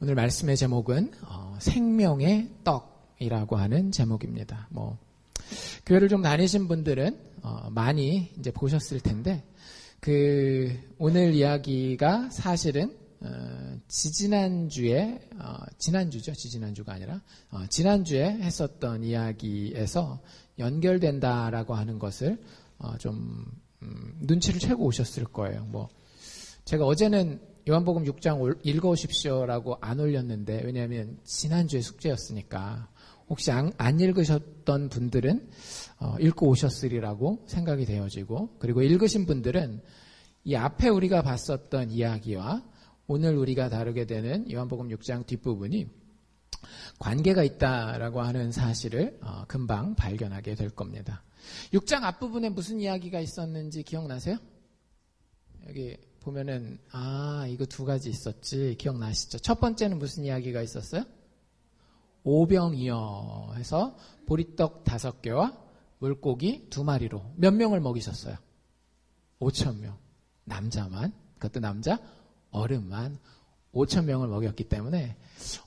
오늘 말씀의 제목은 생명의 떡이라고 하는 제목입니다. 교회를 좀 다니신 분들은 많이 이제 보셨을 텐데 오늘 이야기가 사실은 지난주에 했었던 이야기에서 연결된다라고 하는 것을 좀 눈치를 채고 오셨을 거예요. 제가 어제는 요한복음 6장 읽어오십시오라고 안 올렸는데, 왜냐하면 지난주에 숙제였으니까 혹시 안 읽으셨던 분들은 읽고 오셨으리라고 생각이 되어지고, 그리고 읽으신 분들은 이 앞에 우리가 봤었던 이야기와 오늘 우리가 다루게 되는 요한복음 6장 뒷부분이 관계가 있다라고 하는 사실을 금방 발견하게 될 겁니다. 6장 앞부분에 무슨 이야기가 있었는지 기억나세요? 여기 보면은 이거 두 가지 있었지 기억나시죠? 첫 번째는 무슨 이야기가 있었어요? 오병이어 해서 보리떡 5개와 물고기 2마리로 몇 명을 먹이셨어요? 5,000명. 남자만, 그것도 남자 어른만 5,000명을 먹였기 때문에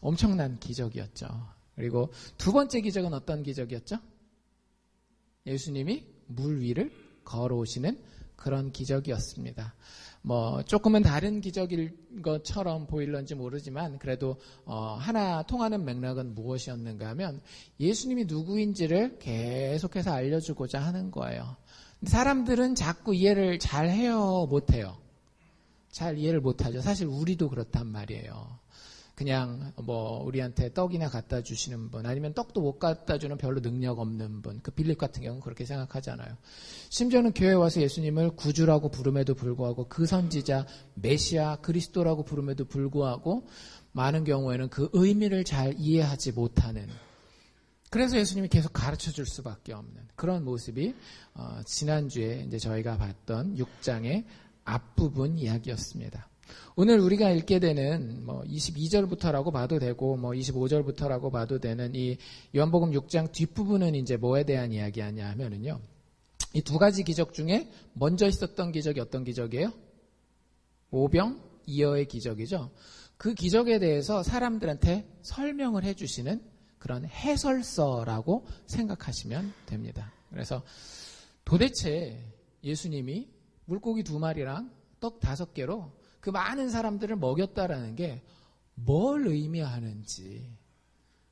엄청난 기적이었죠. 그리고 두 번째 기적은 어떤 기적이었죠? 예수님이 물 위를 걸어오시는 그런 기적이었습니다. 조금은 다른 기적일 것처럼 보일런지 모르지만 그래도 하나 통하는 맥락은 무엇이었는가 하면 예수님이 누구인지를 계속해서 알려주고자 하는 거예요. 사람들은 자꾸 이해를 잘 해요, 못해요? 잘 이해를 못하죠. 사실 우리도 그렇단 말이에요. 그냥 우리한테 떡이나 갖다 주시는 분, 아니면 떡도 못 갖다 주는 별로 능력 없는 분, 그 빌립 같은 경우는 그렇게 생각하잖아요. 심지어는 교회에 와서 예수님을 구주라고 부름에도 불구하고, 그 선지자 메시아 그리스도라고 부름에도 불구하고 많은 경우에는 그 의미를 잘 이해하지 못하는, 그래서 예수님이 계속 가르쳐 줄 수밖에 없는 그런 모습이 지난주에 이제 저희가 봤던 6장의 앞부분 이야기였습니다. 오늘 우리가 읽게 되는 22절부터라고 봐도 되고 25절부터라고 봐도 되는 이 요한복음 6장 뒷부분은 이제 뭐에 대한 이야기하냐 하면은요, 이 두 가지 기적 중에 먼저 있었던 기적이 어떤 기적이에요? 오병이어의 기적이죠. 그 기적에 대해서 사람들한테 설명을 해주시는 그런 해설서라고 생각하시면 됩니다. 그래서 도대체 예수님이 물고기 2마리랑 떡 5개로 그 많은 사람들을 먹였다라는 게 뭘 의미하는지,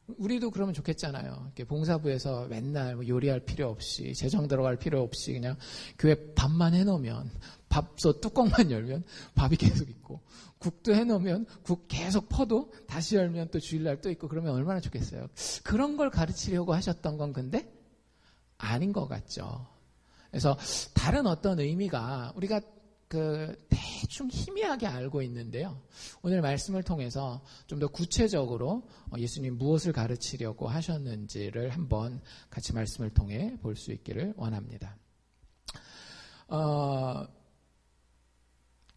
우리도 그러면 좋겠잖아요. 이렇게 봉사부에서 맨날 요리할 필요 없이, 재정 들어갈 필요 없이 그냥 교회 밥만 해놓으면, 밥솥 뚜껑만 열면 밥이 계속 있고, 국도 해놓으면 국 계속 퍼도 다시 열면 또 주일날 또 있고, 그러면 얼마나 좋겠어요. 그런 걸 가르치려고 하셨던 건 근데 아닌 것 같죠. 그래서 다른 어떤 의미가 우리가 대충 희미하게 알고 있는데요. 오늘 말씀을 통해서 좀 더 구체적으로 예수님 무엇을 가르치려고 하셨는지를 한번 같이 말씀을 통해 볼 수 있기를 원합니다.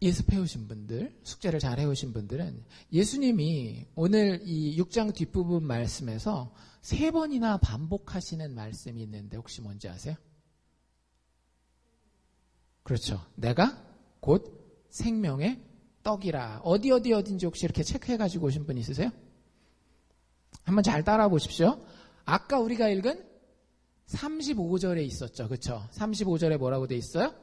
예습해오신 분들, 숙제를 잘 해오신 분들은 예수님이 오늘 이 6장 뒷부분 말씀에서 3번이나 반복하시는 말씀이 있는데 혹시 뭔지 아세요? 그렇죠. 내가 곧 생명의 떡이라. 어딘지 혹시 이렇게 체크해가지고 오신 분 있으세요? 한번 잘 따라와 보십시오. 아까 우리가 읽은 35절에 있었죠. 그렇죠? 35절에 뭐라고 돼 있어요?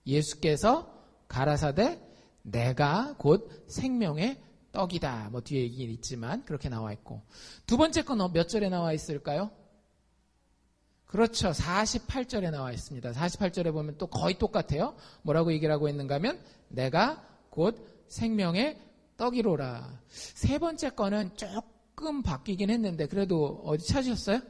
예수께서 가라사대 내가 곧 생명의 떡이다. 뒤에 얘기는 있지만 그렇게 나와 있고, 두 번째 건 몇 절에 나와 있을까요? 그렇죠. 48절에 나와 있습니다. 48절에 보면 또 거의 똑같아요. 뭐라고 얘기를 하고 있는가 하면 내가 곧 생명의 떡이로라. 세 번째 거는 조금 바뀌긴 했는데 그래도 어디 찾으셨어요?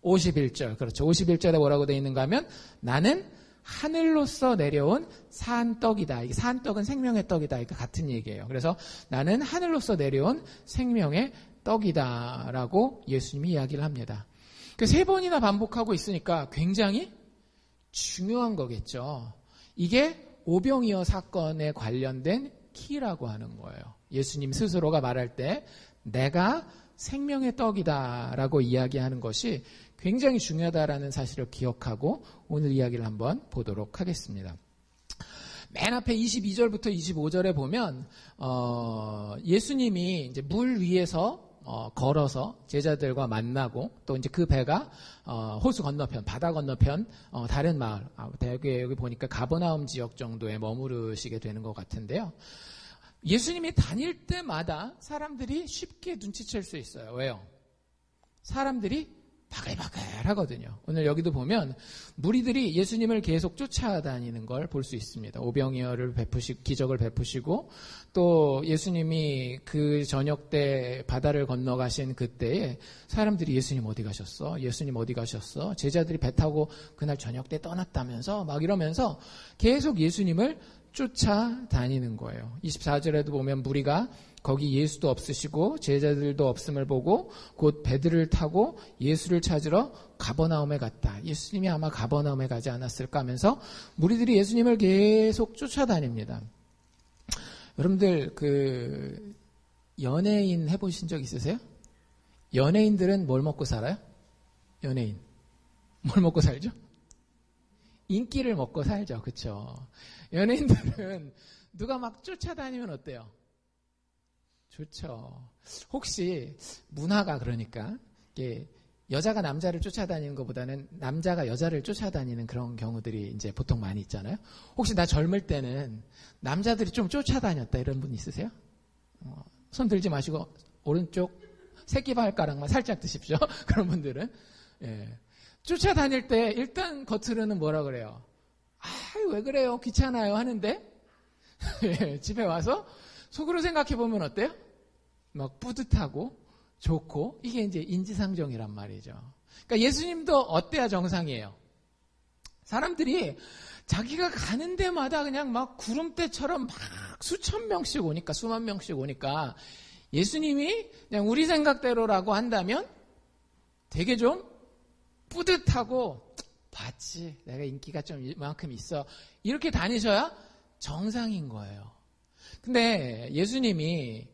51절. 그렇죠. 51절에 뭐라고 되어 있는가 하면 나는 하늘로서 내려온 산떡이다. 이게 산떡은 생명의 떡이다. 이거 같은 얘기예요. 그래서 나는 하늘로서 내려온 생명의 떡이다 라고 예수님이 이야기를 합니다. 3번이나 반복하고 있으니까 굉장히 중요한 거겠죠. 이게 오병이어 사건에 관련된 키라고 하는 거예요. 예수님 스스로가 말할 때 내가 생명의 떡이다 라고 이야기하는 것이 굉장히 중요하다라는 사실을 기억하고 오늘 이야기를 한번 보도록 하겠습니다. 맨 앞에 22절부터 25절에 보면 예수님이 이제 물 위에서 걸어서 제자들과 만나고 또 이제 그 배가 호수 건너편, 바다 건너편 다른 마을, 여기 보니까 가버나움 지역 정도에 머무르시게 되는 것 같은데요. 예수님이 다닐 때마다 사람들이 쉽게 눈치챌 수 있어요. 왜요? 사람들이 바글바글하거든요. 오늘 여기도 보면 무리들이 예수님을 계속 쫓아다니는 걸 볼 수 있습니다. 오병이어를 기적을 베푸시고 또 예수님이 그 저녁 때 바다를 건너가신 그때에 사람들이 예수님 어디 가셨어? 예수님 어디 가셨어? 제자들이 배 타고 그날 저녁 때 떠났다면서 막 이러면서 계속 예수님을 쫓아다니는 거예요. 24절에도 보면 무리가 거기 예수도 없으시고 제자들도 없음을 보고 곧 배들을 타고 예수를 찾으러 가버나움에 갔다. 예수님이 아마 가버나움에 가지 않았을까 하면서 무리들이 예수님을 계속 쫓아다닙니다. 여러분들 연예인 해보신 적 있으세요? 연예인들은 뭘 먹고 살아요? 연예인 뭘 먹고 살죠? 인기를 먹고 살죠. 그렇죠? 연예인들은 누가 막 쫓아다니면 어때요? 좋죠. 혹시 문화가 그러니까 여자가 남자를 쫓아다니는 것보다는 남자가 여자를 쫓아다니는 그런 경우들이 이제 보통 많이 있잖아요. 혹시 나 젊을 때는 남자들이 좀 쫓아다녔다 이런 분 있으세요? 손 들지 마시고 오른쪽 새끼발가락만 살짝 드십시오. 그런 분들은 쫓아다닐 때 일단 겉으로는 뭐라 그래요? 왜 그래요? 귀찮아요 하는데 집에 와서 속으로 생각해 보면 어때요? 막 뿌듯하고 좋고 이게 이제 인지상정이란 말이죠. 그러니까 예수님도 어때야 정상이에요? 사람들이 자기가 가는 데마다 그냥 막 구름대처럼 막 수천 명씩 오니까 수만 명씩 오니까 예수님이 그냥 우리 생각대로라고 한다면 되게 좀 뿌듯하고 봤지 내가 인기가 좀 이만큼 있어 이렇게 다니셔야 정상인 거예요. 근데 예수님이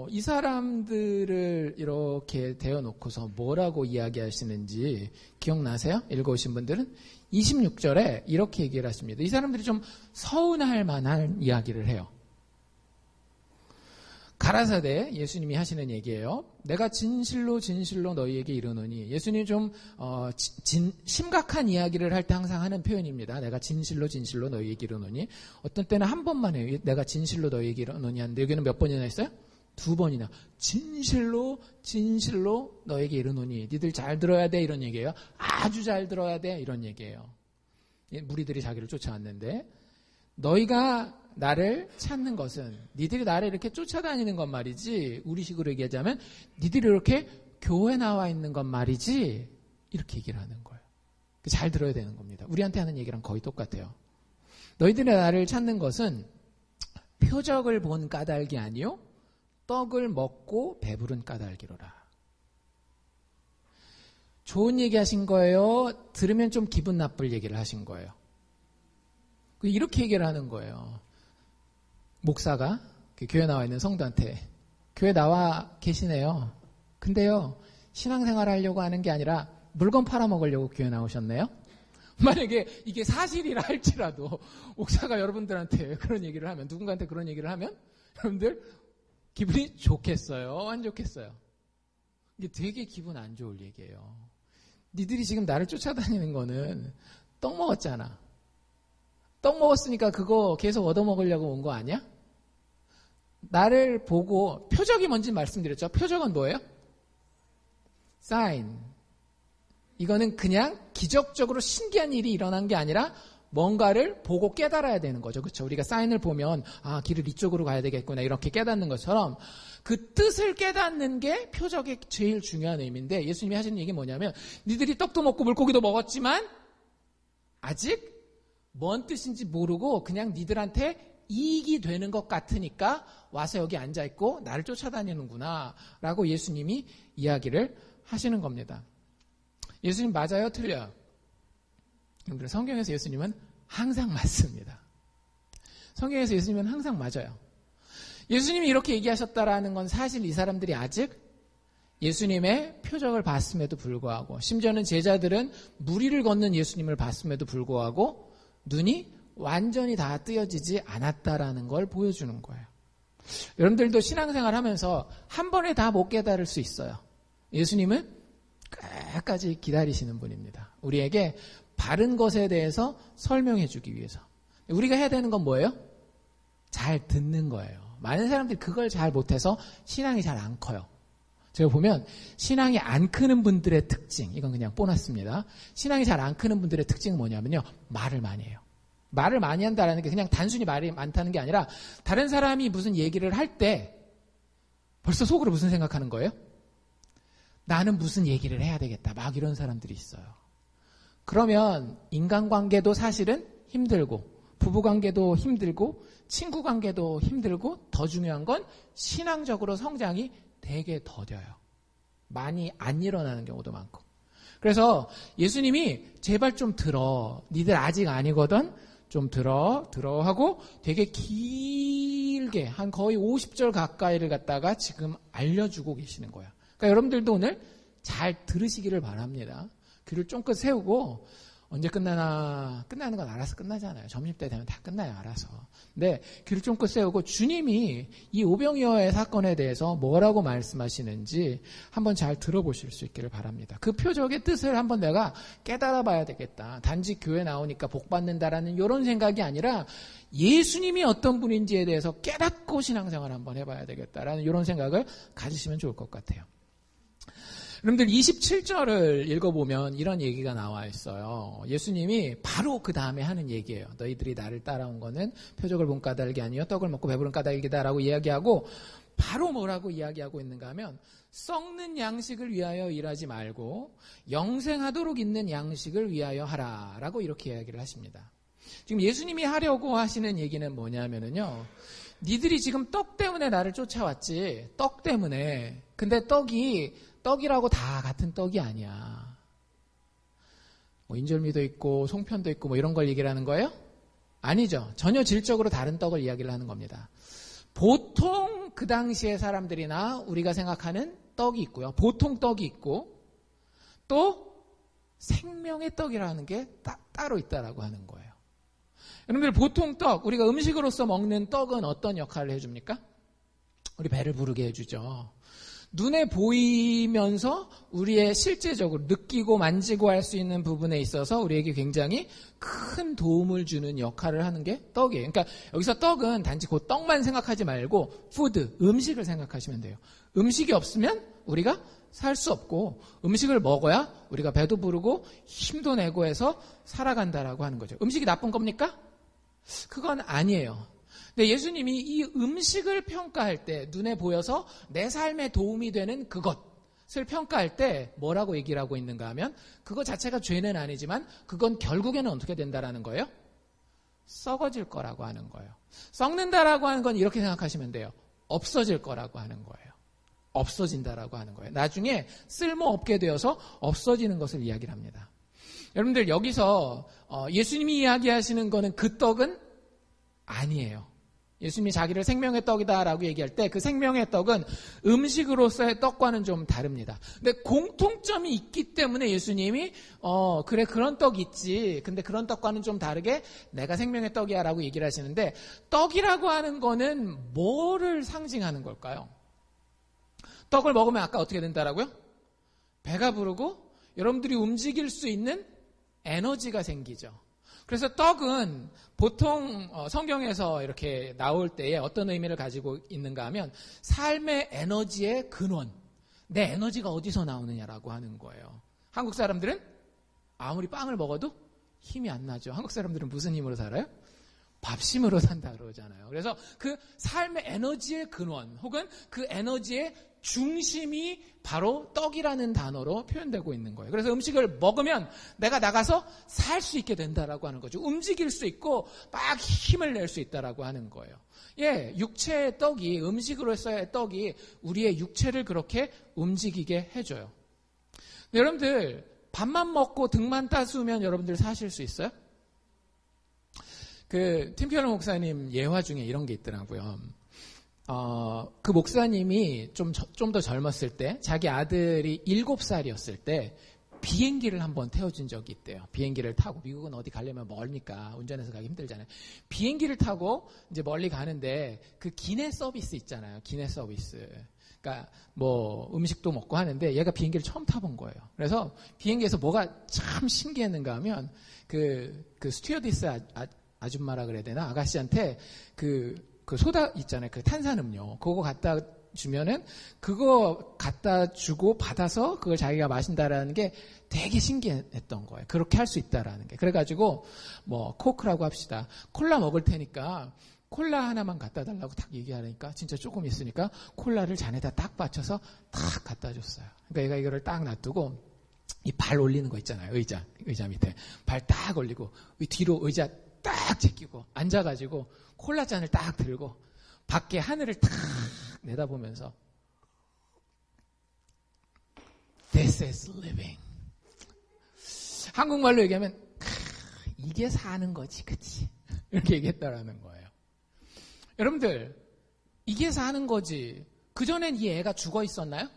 이 사람들을 이렇게 대어놓고서 뭐라고 이야기하시는지 기억나세요? 읽어오신 분들은 26절에 이렇게 얘기를 하십니다. 이 사람들이 좀 서운할 만한 이야기를 해요. 가라사대 예수님이 하시는 얘기예요. 내가 진실로 진실로 너희에게 이르노니 예수님이 좀 심각한 이야기를 할 때 항상 하는 표현입니다. 내가 진실로 진실로 너희에게 이르노니 어떤 때는 한 번만 해요. 내가 진실로 너희에게 이르노니 하는데 여기는 몇 번이나 했어요? 2번이나 진실로 진실로 너에게 이르노니 니들 잘 들어야 돼 이런 얘기예요. 아주 잘 들어야 돼 이런 얘기예요. 무리들이 자기를 쫓아왔는데 너희가 나를 찾는 것은 니들이 나를 이렇게 쫓아다니는 것 말이지 우리식으로 얘기하자면 니들이 이렇게 교회 나와 있는 것 말이지 이렇게 얘기를 하는 거예요. 잘 들어야 되는 겁니다. 우리한테 하는 얘기랑 거의 똑같아요. 너희들이 나를 찾는 것은 표적을 본 까닭이 아니요 떡을 먹고 배부른 까닭이로라. 좋은 얘기 하신 거예요? 들으면 좀 기분 나쁠 얘기를 하신 거예요? 이렇게 얘기를 하는 거예요. 목사가 교회 나와 있는 성도한테 교회 나와 계시네요. 근데요 신앙생활 하려고 하는 게 아니라 물건 팔아먹으려고 교회 나오셨네요. 만약에 이게 사실이라 할지라도 목사가 여러분들한테 그런 얘기를 하면 누군가한테 그런 얘기를 하면 여러분들 기분이 좋겠어요? 안 좋겠어요? 이게 되게 기분 안 좋을 얘기예요. 니들이 지금 나를 쫓아다니는 거는 떡 먹었잖아. 떡 먹었으니까 그거 계속 얻어먹으려고 온 거 아니야? 나를 보고 표적이 뭔지 말씀드렸죠. 표적은 뭐예요? 사인. 이거는 그냥 기적적으로 신기한 일이 일어난 게 아니라 뭔가를 보고 깨달아야 되는 거죠. 그렇죠? 우리가 사인을 보면 길을 이쪽으로 가야 되겠구나 이렇게 깨닫는 것처럼 그 뜻을 깨닫는 게 표적의 제일 중요한 의미인데 예수님이 하시는 얘기 뭐냐면 니들이 떡도 먹고 물고기도 먹었지만 아직 뭔 뜻인지 모르고 그냥 니들한테 이익이 되는 것 같으니까 와서 여기 앉아있고 나를 쫓아다니는구나 라고 예수님이 이야기를 하시는 겁니다. 예수님 맞아요? 틀려요? 여러분들 성경에서 예수님은 항상 맞습니다. 성경에서 예수님은 항상 맞아요. 예수님이 이렇게 얘기하셨다라는 건 사실 이 사람들이 아직 예수님의 표적을 봤음에도 불구하고 심지어는 제자들은 무리를 걷는 예수님을 봤음에도 불구하고 눈이 완전히 다 뜨여지지 않았다라는 걸 보여주는 거예요. 여러분들도 신앙생활 하면서 한 번에 다 못 깨달을 수 있어요. 예수님은 끝까지 기다리시는 분입니다. 우리에게 바른 것에 대해서 설명해 주기 위해서. 우리가 해야 되는 건 뭐예요? 잘 듣는 거예요. 많은 사람들이 그걸 잘 못해서 신앙이 잘 안 커요. 제가 보면 신앙이 안 크는 분들의 특징, 이건 그냥 보너스입니다. 신앙이 잘 안 크는 분들의 특징은 뭐냐면요. 말을 많이 해요. 말을 많이 한다는 게 그냥 단순히 말이 많다는 게 아니라 다른 사람이 무슨 얘기를 할 때 벌써 속으로 무슨 생각하는 거예요? 나는 무슨 얘기를 해야 되겠다. 막 이런 사람들이 있어요. 그러면 인간관계도 사실은 힘들고 부부관계도 힘들고 친구관계도 힘들고 더 중요한 건 신앙적으로 성장이 되게 더뎌요. 많이 안 일어나는 경우도 많고. 그래서 예수님이 제발 좀 들어. 니들 아직 아니거든. 좀 들어 하고 되게 길게 한 거의 50절 가까이를 갖다가 지금 알려주고 계시는 거야. 그러니까 여러분들도 오늘 잘 들으시기를 바랍니다. 귀를 쫑긋 세우고 언제 끝나나 끝나는 건 알아서 끝나잖아요. 점심때 되면 다 끝나요. 알아서. 근데 귀를 쫑긋 세우고 주님이 이 오병이어의 사건에 대해서 뭐라고 말씀하시는지 한번 잘 들어보실 수 있기를 바랍니다. 그 표적의 뜻을 한번 내가 깨달아 봐야 되겠다. 단지 교회 나오니까 복 받는다라는 이런 생각이 아니라 예수님이 어떤 분인지에 대해서 깨닫고 신앙생활 한번 해봐야 되겠다라는 이런 생각을 가지시면 좋을 것 같아요. 여러분들 27절을 읽어보면 이런 얘기가 나와 있어요. 예수님이 바로 그 다음에 하는 얘기예요. 너희들이 나를 따라온 거는 표적을 본 까닭이 아니요 떡을 먹고 배부른 까닭이다라고 이야기하고 바로 뭐라고 이야기하고 있는가 하면 썩는 양식을 위하여 일하지 말고 영생하도록 있는 양식을 위하여 하라라고 이렇게 이야기를 하십니다. 지금 예수님이 하려고 하시는 얘기는 뭐냐면요. 니들이 지금 떡 때문에 나를 쫓아왔지. 떡 때문에. 근데 떡이라고 다 같은 떡이 아니야. 뭐 인절미도 있고 송편도 있고 뭐 이런 걸 얘기를 하는 거예요? 아니죠. 전혀 질적으로 다른 떡을 이야기를 하는 겁니다. 보통 그 당시의 사람들이나 우리가 생각하는 떡이 있고요. 보통 떡이 있고 또 생명의 떡이라는 게 따로 있다라고 하는 거예요. 여러분들 보통 떡, 우리가 음식으로서 먹는 떡은 어떤 역할을 해줍니까? 우리 배를 부르게 해주죠. 눈에 보이면서 우리의 실제적으로 느끼고 만지고 할 수 있는 부분에 있어서 우리에게 굉장히 큰 도움을 주는 역할을 하는 게 떡이에요. 그러니까 여기서 떡은 단지 그 떡만 생각하지 말고 푸드, 음식을 생각하시면 돼요. 음식이 없으면 우리가 살 수 없고 음식을 먹어야 우리가 배도 부르고 힘도 내고 해서 살아간다라고 하는 거죠. 음식이 나쁜 겁니까? 그건 아니에요. 근데 예수님이 이 음식을 평가할 때 눈에 보여서 내 삶에 도움이 되는 그것을 평가할 때 뭐라고 얘기를 하고 있는가 하면 그거 자체가 죄는 아니지만 그건 결국에는 어떻게 된다라는 거예요? 썩어질 거라고 하는 거예요. 썩는다라고 하는 건 이렇게 생각하시면 돼요. 없어질 거라고 하는 거예요. 없어진다라고 하는 거예요. 나중에 쓸모없게 되어서 없어지는 것을 이야기를 합니다. 여러분들 여기서 예수님이 이야기하시는 거는 그 떡은 아니에요. 예수님이 자기를 생명의 떡이다라고 얘기할 때 그 생명의 떡은 음식으로서의 떡과는 좀 다릅니다. 근데 공통점이 있기 때문에 예수님이 그래 그런 떡 있지. 근데 그런 떡과는 좀 다르게 내가 생명의 떡이야 라고 얘기를 하시는데 떡이라고 하는 거는 뭐를 상징하는 걸까요? 떡을 먹으면 아까 어떻게 된다라고요? 배가 부르고 여러분들이 움직일 수 있는 에너지가 생기죠. 그래서 떡은 보통 성경에서 이렇게 나올 때에 어떤 의미를 가지고 있는가 하면 삶의 에너지의 근원, 내 에너지가 어디서 나오느냐라고 하는 거예요. 한국 사람들은 아무리 빵을 먹어도 힘이 안 나죠. 한국 사람들은 무슨 힘으로 살아요? 밥심으로 산다 그러잖아요. 그래서 그 삶의 에너지의 근원 혹은 그 에너지의 중심이 바로 떡이라는 단어로 표현되고 있는 거예요. 그래서 음식을 먹으면 내가 나가서 살 수 있게 된다라고 하는 거죠. 움직일 수 있고 막 힘을 낼 수 있다라고 하는 거예요. 예, 육체의 떡이 음식으로서의 떡이 우리의 육체를 그렇게 움직이게 해줘요. 여러분들 밥만 먹고 등만 따스우면 여러분들 사실 수 있어요? 팀켈러 목사님 예화 중에 이런 게 있더라고요. 그 목사님이 좀 더 젊었을 때, 자기 아들이 7살이었을 때, 비행기를 한번 태워준 적이 있대요. 비행기를 타고, 미국은 어디 가려면 멀니까 운전해서 가기 힘들잖아요. 비행기를 타고 이제 멀리 가는데 그 기내 서비스 있잖아요. 기내 서비스. 그러니까 뭐 음식도 먹고 하는데 얘가 비행기를 처음 타본 거예요. 그래서 비행기에서 뭐가 참 신기했는가 하면 그 스튜어디스 아줌마라 그래야 되나? 아가씨한테 그 소다 있잖아요. 그 탄산음료. 그거 갖다 주면은 그거 갖다 주고 받아서 그걸 자기가 마신다라는 게 되게 신기했던 거예요. 그렇게 할 수 있다라는 게. 그래가지고 뭐 코크라고 합시다. 콜라 먹을 테니까 콜라 하나만 갖다 달라고 딱 얘기하니까 진짜 조금 있으니까 콜라를 잔에다 딱 받쳐서 딱 갖다 줬어요. 그러니까 얘가 이거를 딱 놔두고 이 발 올리는 거 있잖아요. 의자 밑에 발 딱 올리고 뒤로 의자 딱 제끼고 앉아가지고 콜라 잔을 딱 들고 밖에 하늘을 딱 내다보면서 This is living. 한국말로 얘기하면 이게 사는 거지, 그치? 이렇게 얘기했다라는 거예요. 여러분들, 이게 사는 거지. 그전엔 이 애가 죽어 있었나요?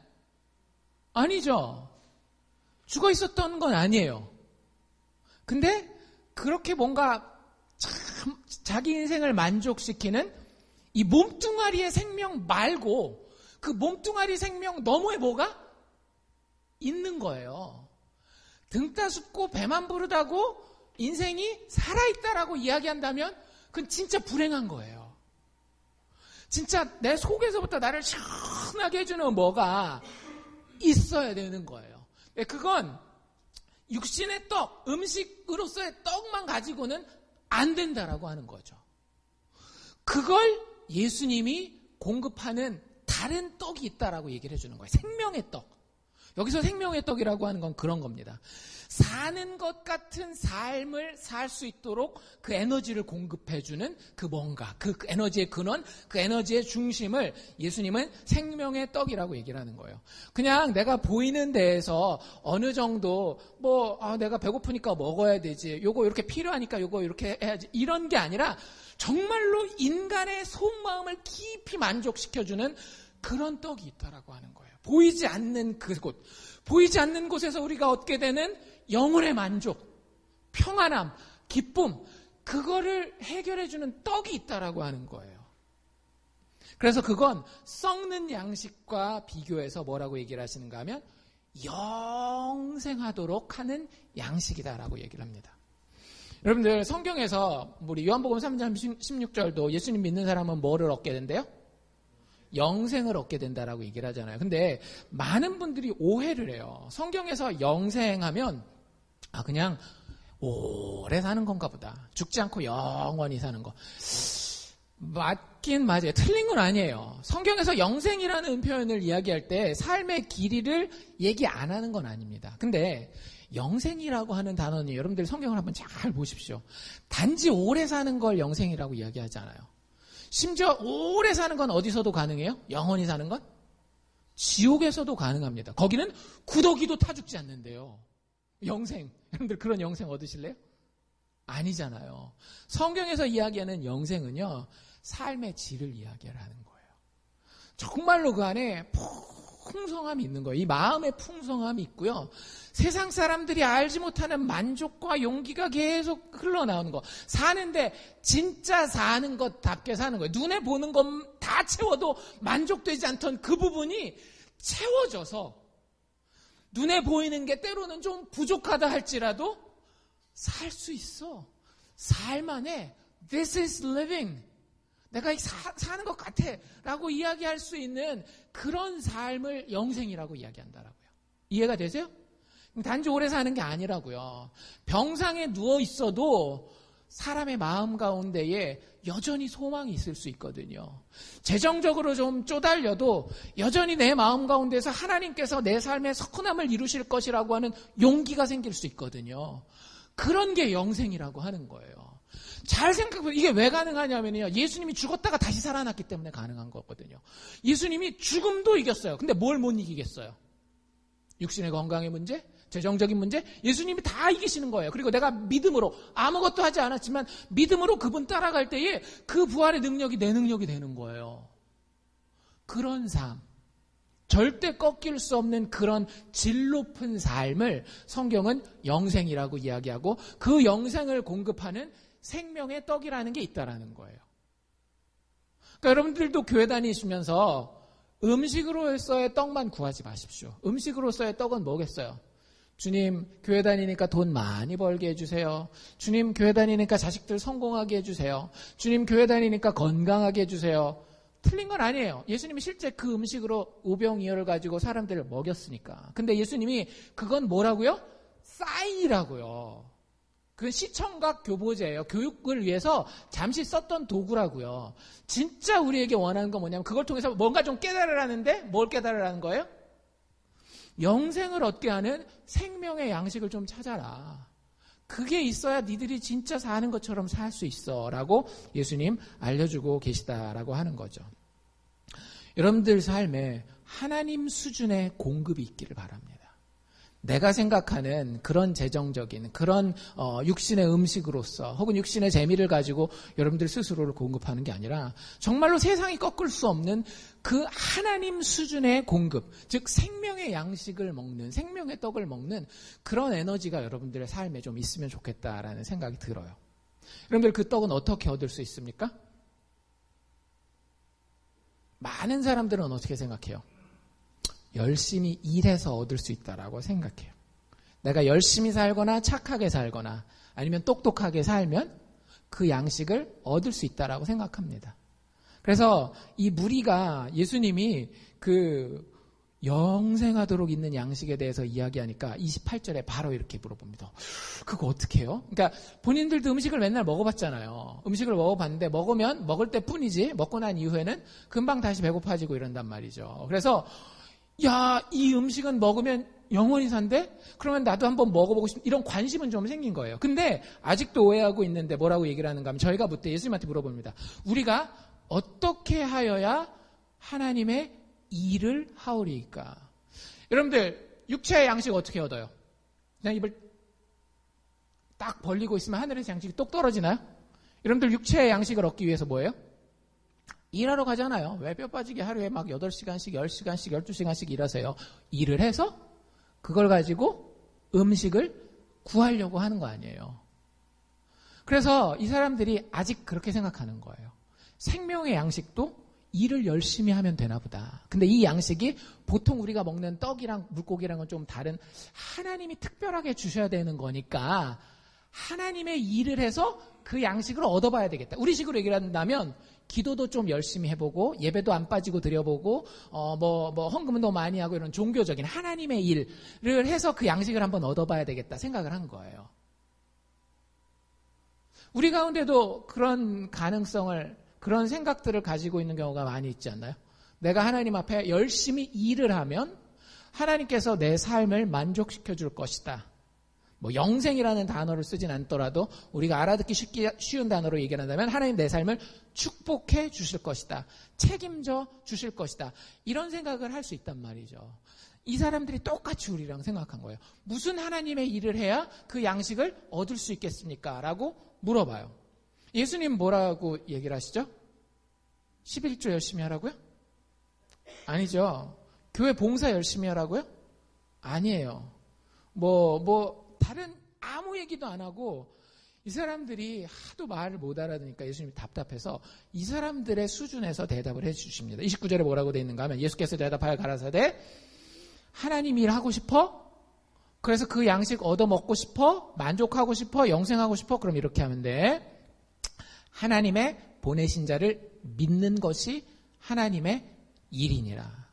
아니죠. 죽어 있었던 건 아니에요. 근데 그렇게 뭔가 참 자기 인생을 만족시키는 이 몸뚱아리의 생명 말고 그 몸뚱아리 생명 너머에 뭐가 있는 거예요. 등 따숩고 배만 부르다고 인생이 살아있다라고 이야기한다면 그건 진짜 불행한 거예요. 진짜 내 속에서부터 나를 시원하게 해주는 뭐가 있어야 되는 거예요. 그건 육신의 떡, 음식으로서의 떡만 가지고는 안 된다라고 하는 거죠. 그걸 예수님이 공급하는 다른 떡이 있다라고 얘기를 해주는 거예요. 생명의 떡. 여기서 생명의 떡이라고 하는 건 그런 겁니다. 사는 것 같은 삶을 살 수 있도록 그 에너지를 공급해주는 그 뭔가, 그 에너지의 근원, 그 에너지의 중심을 예수님은 생명의 떡이라고 얘기를 하는 거예요. 그냥 내가 보이는 데에서 어느 정도 내가 배고프니까 먹어야 되지, 요거 이렇게 필요하니까 요거 이렇게 해야지, 이런 게 아니라 정말로 인간의 속마음을 깊이 만족시켜주는 그런 떡이 있다라고 하는 거예요. 보이지 않는 그곳, 보이지 않는 곳에서 우리가 얻게 되는 영혼의 만족, 평안함, 기쁨, 그거를 해결해주는 떡이 있다라고 하는 거예요. 그래서 그건 썩는 양식과 비교해서 뭐라고 얘기를 하시는가 하면 영생하도록 하는 양식이다라고 얘기를 합니다. 여러분들 성경에서 우리 요한복음 3장 16절도 예수님 믿는 사람은 뭐를 얻게 된대요? 영생을 얻게 된다라고 얘기를 하잖아요. 근데 많은 분들이 오해를 해요. 성경에서 영생하면 그냥 오래 사는 건가 보다. 죽지 않고 영원히 사는 거. 맞긴 맞아요. 틀린 건 아니에요. 성경에서 영생이라는 표현을 이야기할 때 삶의 길이를 얘기 안 하는 건 아닙니다. 근데 영생이라고 하는 단어는 여러분들 성경을 한번 잘 보십시오. 단지 오래 사는 걸 영생이라고 이야기하지 않아요. 심지어 오래 사는 건 어디서도 가능해요? 영원히 사는 건? 지옥에서도 가능합니다. 거기는 구더기도 타 죽지 않는데요. 영생. 여러분들 그런 영생 얻으실래요? 아니잖아요. 성경에서 이야기하는 영생은요, 삶의 질을 이야기를 하는 거예요. 정말로 그 안에 풍성함이 있는 거예요. 이 마음의 풍성함이 있고요. 세상 사람들이 알지 못하는 만족과 용기가 계속 흘러나오는 거. 사는데 진짜 사는 것답게 사는 거예요. 눈에 보는 것 다 채워도 만족되지 않던 그 부분이 채워져서 눈에 보이는 게 때로는 좀 부족하다 할지라도 살 수 있어. 살만해. This is living. 내가 사는 것 같아 라고 이야기할 수 있는 그런 삶을 영생이라고 이야기한다라고요. 이해가 되세요? 단지 오래 사는 게 아니라고요. 병상에 누워 있어도 사람의 마음 가운데에 여전히 소망이 있을 수 있거든요. 재정적으로 좀 쪼달려도 여전히 내 마음 가운데서 하나님께서 내 삶의 선함을 이루실 것이라고 하는 용기가 생길 수 있거든요. 그런 게 영생이라고 하는 거예요. 잘 생각해보면 이게 왜 가능하냐면요. 예수님이 죽었다가 다시 살아났기 때문에 가능한 거거든요. 예수님이 죽음도 이겼어요. 근데 뭘 못 이기겠어요? 육신의 건강의 문제? 재정적인 문제? 예수님이 다 이기시는 거예요. 그리고 내가 믿음으로 아무것도 하지 않았지만 믿음으로 그분 따라갈 때에 그 부활의 능력이 내 능력이 되는 거예요. 그런 삶. 절대 꺾일 수 없는 그런 질 높은 삶을 성경은 영생이라고 이야기하고 그 영생을 공급하는 생명의 떡이라는 게 있다라는 거예요. 그러니까 여러분들도 교회 다니시면서 음식으로서의 떡만 구하지 마십시오. 음식으로서의 떡은 뭐겠어요? 주님, 교회 다니니까 돈 많이 벌게 해주세요. 주님, 교회 다니니까 자식들 성공하게 해주세요. 주님, 교회 다니니까 건강하게 해주세요. 틀린 건 아니에요. 예수님이 실제 그 음식으로 오병이어를 가지고 사람들을 먹였으니까. 근데 예수님이 그건 뭐라고요? 사인이라고요. 그건 시청각 교보제예요. 교육을 위해서 잠시 썼던 도구라고요. 진짜 우리에게 원하는 건 뭐냐면 그걸 통해서 뭔가 좀 깨달으라는데 뭘 깨달으라는 거예요? 영생을 얻게 하는 생명의 양식을 좀 찾아라. 그게 있어야 니들이 진짜 사는 것처럼 살 수 있어 라고 예수님 알려주고 계시다라고 하는 거죠. 여러분들 삶에 하나님 수준의 공급이 있기를 바랍니다. 내가 생각하는 그런 재정적인 그런 육신의 음식으로서 혹은 육신의 재미를 가지고 여러분들 스스로를 공급하는 게 아니라 정말로 세상이 꺾을 수 없는 그 하나님 수준의 공급, 즉 생명의 양식을 먹는, 생명의 떡을 먹는 그런 에너지가 여러분들의 삶에 좀 있으면 좋겠다라는 생각이 들어요. 여러분들 그 떡은 어떻게 얻을 수 있습니까? 많은 사람들은 어떻게 생각해요? 열심히 일해서 얻을 수 있다라고 생각해요. 내가 열심히 살거나 착하게 살거나 아니면 똑똑하게 살면 그 양식을 얻을 수 있다라고 생각합니다. 그래서 이 무리가 예수님이 그 영생하도록 있는 양식에 대해서 이야기하니까 28절에 바로 이렇게 물어봅니다. 그거 어떻게 해요? 그러니까 본인들도 음식을 맨날 먹어봤잖아요. 음식을 먹어봤는데 먹으면 먹을 때 뿐이지 먹고 난 이후에는 금방 다시 배고파지고 이런단 말이죠. 그래서 야, 이 음식은 먹으면 영원히 산대? 그러면 나도 한번 먹어보고 싶다. 이런 관심은 좀 생긴 거예요. 근데 아직도 오해하고 있는데 뭐라고 얘기를 하는가 하면 저희가 그때 예수님한테 물어봅니다. 우리가 어떻게 하여야 하나님의 일을 하오리까? 여러분들 육체의 양식 어떻게 얻어요? 그냥 입을 딱 벌리고 있으면 하늘에서 양식이 똑 떨어지나요? 여러분들 육체의 양식을 얻기 위해서 뭐예요? 일하러 가잖아요. 왜 뼈 빠지게 하루에 막 8시간씩, 10시간씩, 12시간씩 일하세요. 일을 해서 그걸 가지고 음식을 구하려고 하는 거 아니에요. 그래서 이 사람들이 아직 그렇게 생각하는 거예요. 생명의 양식도 일을 열심히 하면 되나 보다. 근데 이 양식이 보통 우리가 먹는 떡이랑 물고기랑은 좀 다른 하나님이 특별하게 주셔야 되는 거니까 하나님의 일을 해서 그 양식을 얻어봐야 되겠다. 우리 식으로 얘기를 한다면 기도도 좀 열심히 해보고 예배도 안 빠지고 드려보고 헌금도 많이 하고 이런 종교적인 하나님의 일을 해서 그 양식을 한번 얻어봐야 되겠다 생각을 한 거예요. 우리 가운데도 그런 가능성을 그런 생각들을 가지고 있는 경우가 많이 있지 않나요? 내가 하나님 앞에 열심히 일을 하면 하나님께서 내 삶을 만족시켜 줄 것이다. 영생이라는 단어를 쓰진 않더라도 우리가 알아듣기 쉬운 단어로 얘기를 한다면 하나님 내 삶을 축복해 주실 것이다. 책임져 주실 것이다. 이런 생각을 할 수 있단 말이죠. 이 사람들이 똑같이 우리랑 생각한 거예요. 무슨 하나님의 일을 해야 그 양식을 얻을 수 있겠습니까? 라고 물어봐요. 예수님 뭐라고 얘기를 하시죠? 11조 열심히 하라고요? 아니죠. 교회 봉사 열심히 하라고요? 아니에요. 다른 아무 얘기도 안 하고 이 사람들이 하도 말을 못 알아듣으니까 예수님이 답답해서 이 사람들의 수준에서 대답을 해 주십니다. 29절에 뭐라고 되어 있는가 하면 예수께서 대답하여 가라사대 하나님 일 하고 싶어? 그래서 그 양식 얻어 먹고 싶어? 만족하고 싶어? 영생하고 싶어? 그럼 이렇게 하면 돼. 하나님의 보내신 자를 믿는 것이 하나님의 일이니라.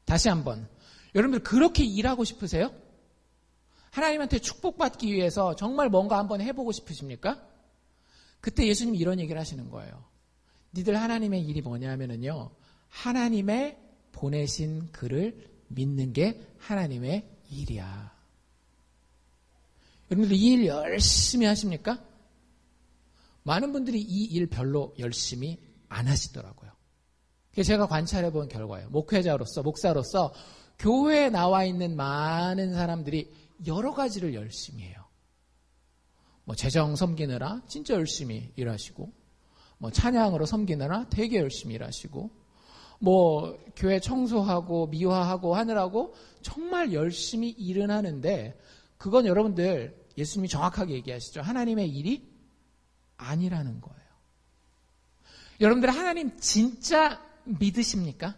다시 한번. 여러분들 그렇게 일하고 싶으세요? 하나님한테 축복받기 위해서 정말 뭔가 한번 해보고 싶으십니까? 그때 예수님이 이런 얘기를 하시는 거예요. 니들 하나님의 일이 뭐냐 하면은요. 하나님의 보내신 그를 믿는 게 하나님의 일이야. 여러분들 이 일 열심히 하십니까? 많은 분들이 이 일 별로 열심히 안 하시더라고요. 그게 제가 관찰해 본 결과예요. 목사로서 교회에 나와 있는 많은 사람들이 여러 가지를 열심히 해요. 재정 섬기느라 진짜 열심히 일하시고, 찬양으로 섬기느라 되게 열심히 일하시고, 뭐 교회 청소하고 미화하고 하느라고 정말 열심히 일은 하는데 그건 여러분들 예수님이 정확하게 얘기하시죠. 하나님의 일이 아니라는 거예요. 여러분들 하나님 진짜 믿으십니까?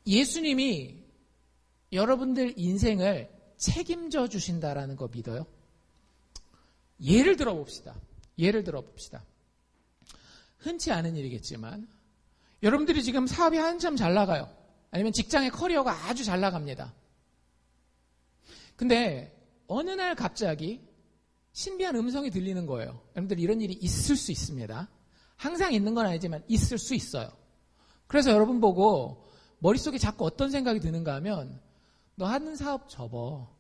예수님이 여러분들 인생을 책임져 주신다라는 거 믿어요? 예를 들어 봅시다. 흔치 않은 일이겠지만 여러분들이 지금 사업이 한참 잘 나가요. 아니면 직장의 커리어가 아주 잘 나갑니다. 근데 어느 날 갑자기 신비한 음성이 들리는 거예요. 여러분들 이런 일이 있을 수 있습니다. 항상 있는 건 아니지만 있을 수 있어요. 그래서 여러분 보고 머릿속에 자꾸 어떤 생각이 드는가 하면 너 하는 사업 접어.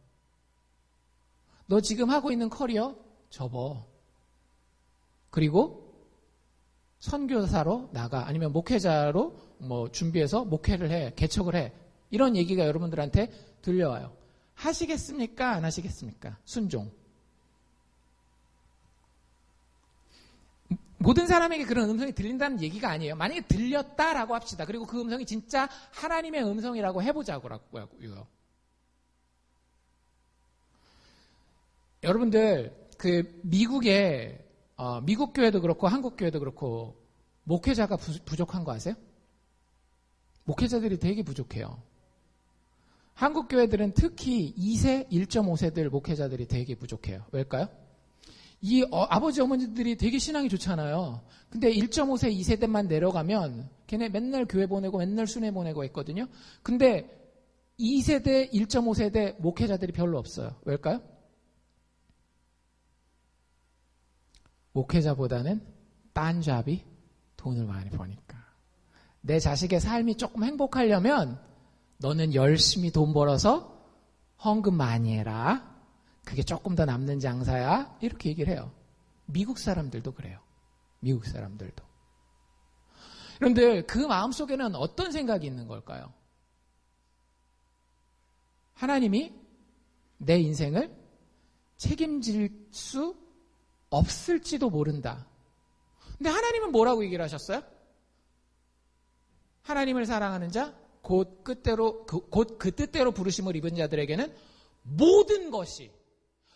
너 지금 하고 있는 커리어 접어. 그리고 선교사로 나가. 아니면 목회자로 뭐 준비해서 목회를 해. 개척을 해. 이런 얘기가 여러분들한테 들려와요. 하시겠습니까? 안 하시겠습니까? 순종. 모든 사람에게 그런 음성이 들린다는 얘기가 아니에요. 만약에 들렸다라고 합시다. 그리고 그 음성이 진짜 하나님의 음성이라고 해보자고요. 여러분들 그 미국에 미국 교회도 그렇고 한국 교회도 그렇고 목회자가 부족한 거 아세요? 목회자들이 되게 부족해요. 한국 교회들은 특히 2세, 1.5세들 목회자들이 되게 부족해요. 왜일까요? 이 아버지 어머니들이 되게 신앙이 좋잖아요. 근데 1.5세, 2세대만 내려가면 걔네 맨날 교회 보내고 맨날 순회 보내고 했거든요. 근데 2세대, 1.5세대 목회자들이 별로 없어요. 왜일까요? 목회자보다는 딴 잡이 돈을 많이 버니까. 내 자식의 삶이 조금 행복하려면 너는 열심히 돈 벌어서 헌금 많이 해라. 그게 조금 더 남는 장사야. 이렇게 얘기를 해요. 미국 사람들도 그래요. 미국 사람들도. 여러분들 그 마음속에는 어떤 생각이 있는 걸까요? 하나님이 내 인생을 책임질 수 없을지도 모른다. 근데 하나님은 뭐라고 얘기를 하셨어요? 하나님을 사랑하는 자, 곧 그 뜻대로 부르심을 입은 자들에게는 모든 것이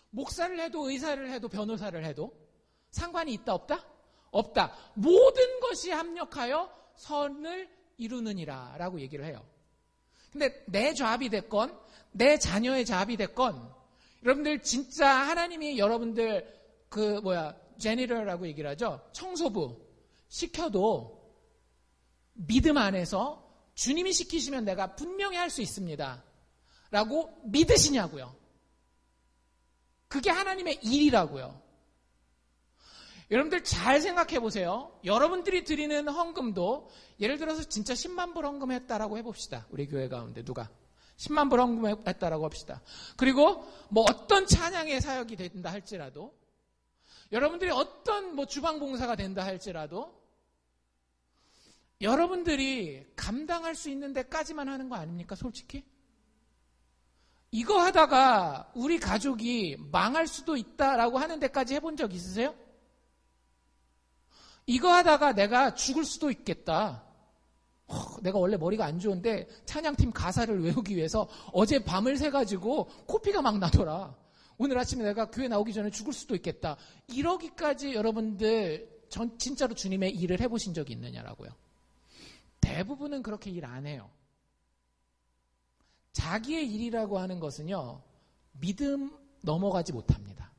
목사를 해도 의사를 해도 변호사를 해도 상관이 있다 없다? 없다. 모든 것이 합력하여 선을 이루느니라 라고 얘기를 해요. 근데 내 잡이 됐건 내 자녀의 잡이 됐건 여러분들 진짜 하나님이 여러분들 제니럴이라고 얘기를 하죠. 청소부 시켜도 믿음 안에서 주님이 시키시면 내가 분명히 할 수 있습니다. 라고 믿으시냐고요. 그게 하나님의 일이라고요. 여러분들 잘 생각해 보세요. 여러분들이 드리는 헌금도 예를 들어서 진짜 10만 불 헌금했다라고 해봅시다. 우리 교회 가운데 누가 10만 불 헌금했다라고 합시다. 그리고 뭐 어떤 찬양의 사역이 된다 할지라도 여러분들이 어떤 뭐 주방봉사가 된다 할지라도 여러분들이 감당할 수 있는 데까지만 하는 거 아닙니까? 솔직히? 이거 하다가 우리 가족이 망할 수도 있다라고 하는 데까지 해본 적 있으세요? 이거 하다가 내가 죽을 수도 있겠다. 내가 원래 머리가 안 좋은데 찬양팀 가사를 외우기 위해서 어제 밤을 새가지고 코피가 막 나더라. 오늘 아침에 내가 교회 나오기 전에 죽을 수도 있겠다. 이러기까지 여러분들 진짜로 주님의 일을 해보신 적이 있느냐라고요. 대부분은 그렇게 일 안 해요. 자기의 일이라고 하는 것은요, 믿음 넘어가지 못합니다.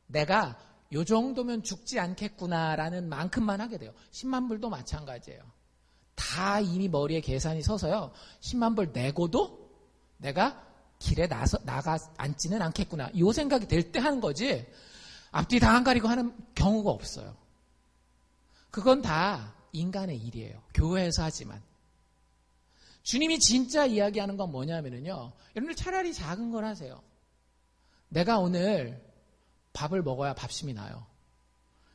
내가 요 정도면 죽지 않겠구나라는 만큼만 하게 돼요. 10만 불도 마찬가지예요. 다 이미 머리에 계산이 서서요. 10만 불 내고도 내가 길에 나가 앉지는 않겠구나. 이 생각이 될 때 하는 거지. 앞뒤 다 안 가리고 하는 경우가 없어요. 그건 다 인간의 일이에요. 교회에서 하지만. 주님이 진짜 이야기하는 건 뭐냐면요. 여러분들 차라리 작은 걸 하세요. 내가 오늘 밥을 먹어야 밥심이 나요.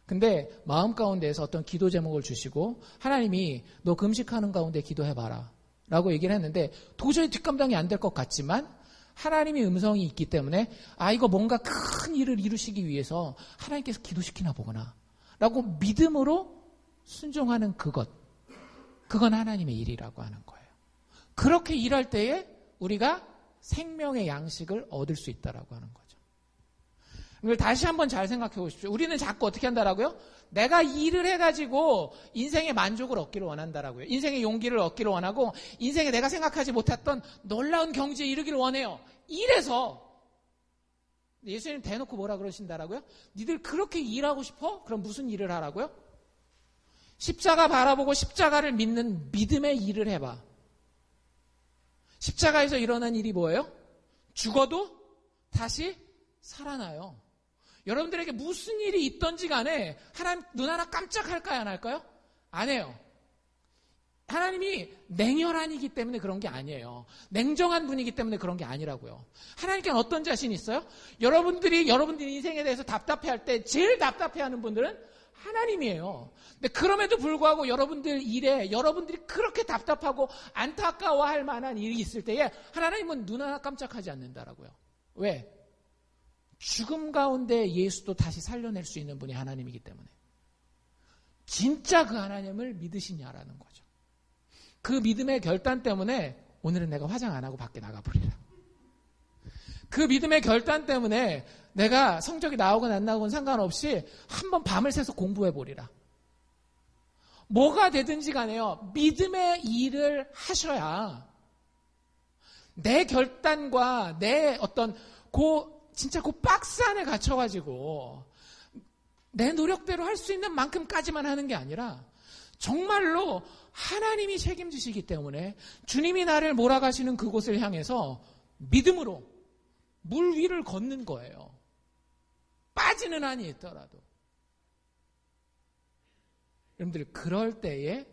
근데 마음 가운데에서 어떤 기도 제목을 주시고 하나님이 너 금식하는 가운데 기도해봐라 라고 얘기를 했는데 도저히 뒷감당이 안 될 것 같지만 하나님의 음성이 있기 때문에 이거 뭔가 큰 일을 이루시기 위해서 하나님께서 기도시키나 보구나 라고 믿음으로 순종하는 그건 하나님의 일이라고 하는 거예요. 그렇게 일할 때에 우리가 생명의 양식을 얻을 수 있다라고 하는 거죠. 이걸 다시 한번 잘 생각해 보십시오. 우리는 자꾸 어떻게 한다라고요? 내가 일을 해가지고 인생의 만족을 얻기를 원한다라고요. 인생의 용기를 얻기를 원하고 인생에 내가 생각하지 못했던 놀라운 경지에 이르기를 원해요. 이래서 예수님 대놓고 뭐라 그러신다라고요? 니들 그렇게 일하고 싶어? 그럼 무슨 일을 하라고요? 십자가 바라보고 십자가를 믿는 믿음의 일을 해봐. 십자가에서 일어난 일이 뭐예요? 죽어도 다시 살아나요. 여러분들에게 무슨 일이 있던지 간에 하나님 눈 하나 깜짝할까요? 안 할까요? 안 해요. 하나님이 냉혈한이기 때문에 그런 게 아니에요. 냉정한 분이기 때문에 그런 게 아니라고요. 하나님께는 어떤 자신이 있어요? 여러분들이 인생에 대해서 답답해할 때 제일 답답해하는 분들은 하나님이에요. 근데 그럼에도 불구하고 여러분들 일에 여러분들이 그렇게 답답하고 안타까워할 만한 일이 있을 때에 하나님은 눈 하나 깜짝하지 않는다라고요. 왜? 죽음 가운데 예수도 다시 살려낼 수 있는 분이 하나님이기 때문에. 진짜 그 하나님을 믿으시냐라는 거죠. 그 믿음의 결단 때문에 오늘은 내가 화장 안 하고 밖에 나가버리라. 그 믿음의 결단 때문에 내가 성적이 나오건 안 나오건 상관없이 한번 밤을 새서 공부해버리라. 뭐가 되든지 간에요. 믿음의 일을 하셔야 내 결단과 내 어떤 진짜 그 박스 안에 갇혀가지고 내 노력대로 할 수 있는 만큼까지만 하는 게 아니라 정말로 하나님이 책임지시기 때문에 주님이 나를 몰아가시는 그곳을 향해서 믿음으로 물 위를 걷는 거예요. 빠지는 한이 있더라도. 여러분들 그럴 때에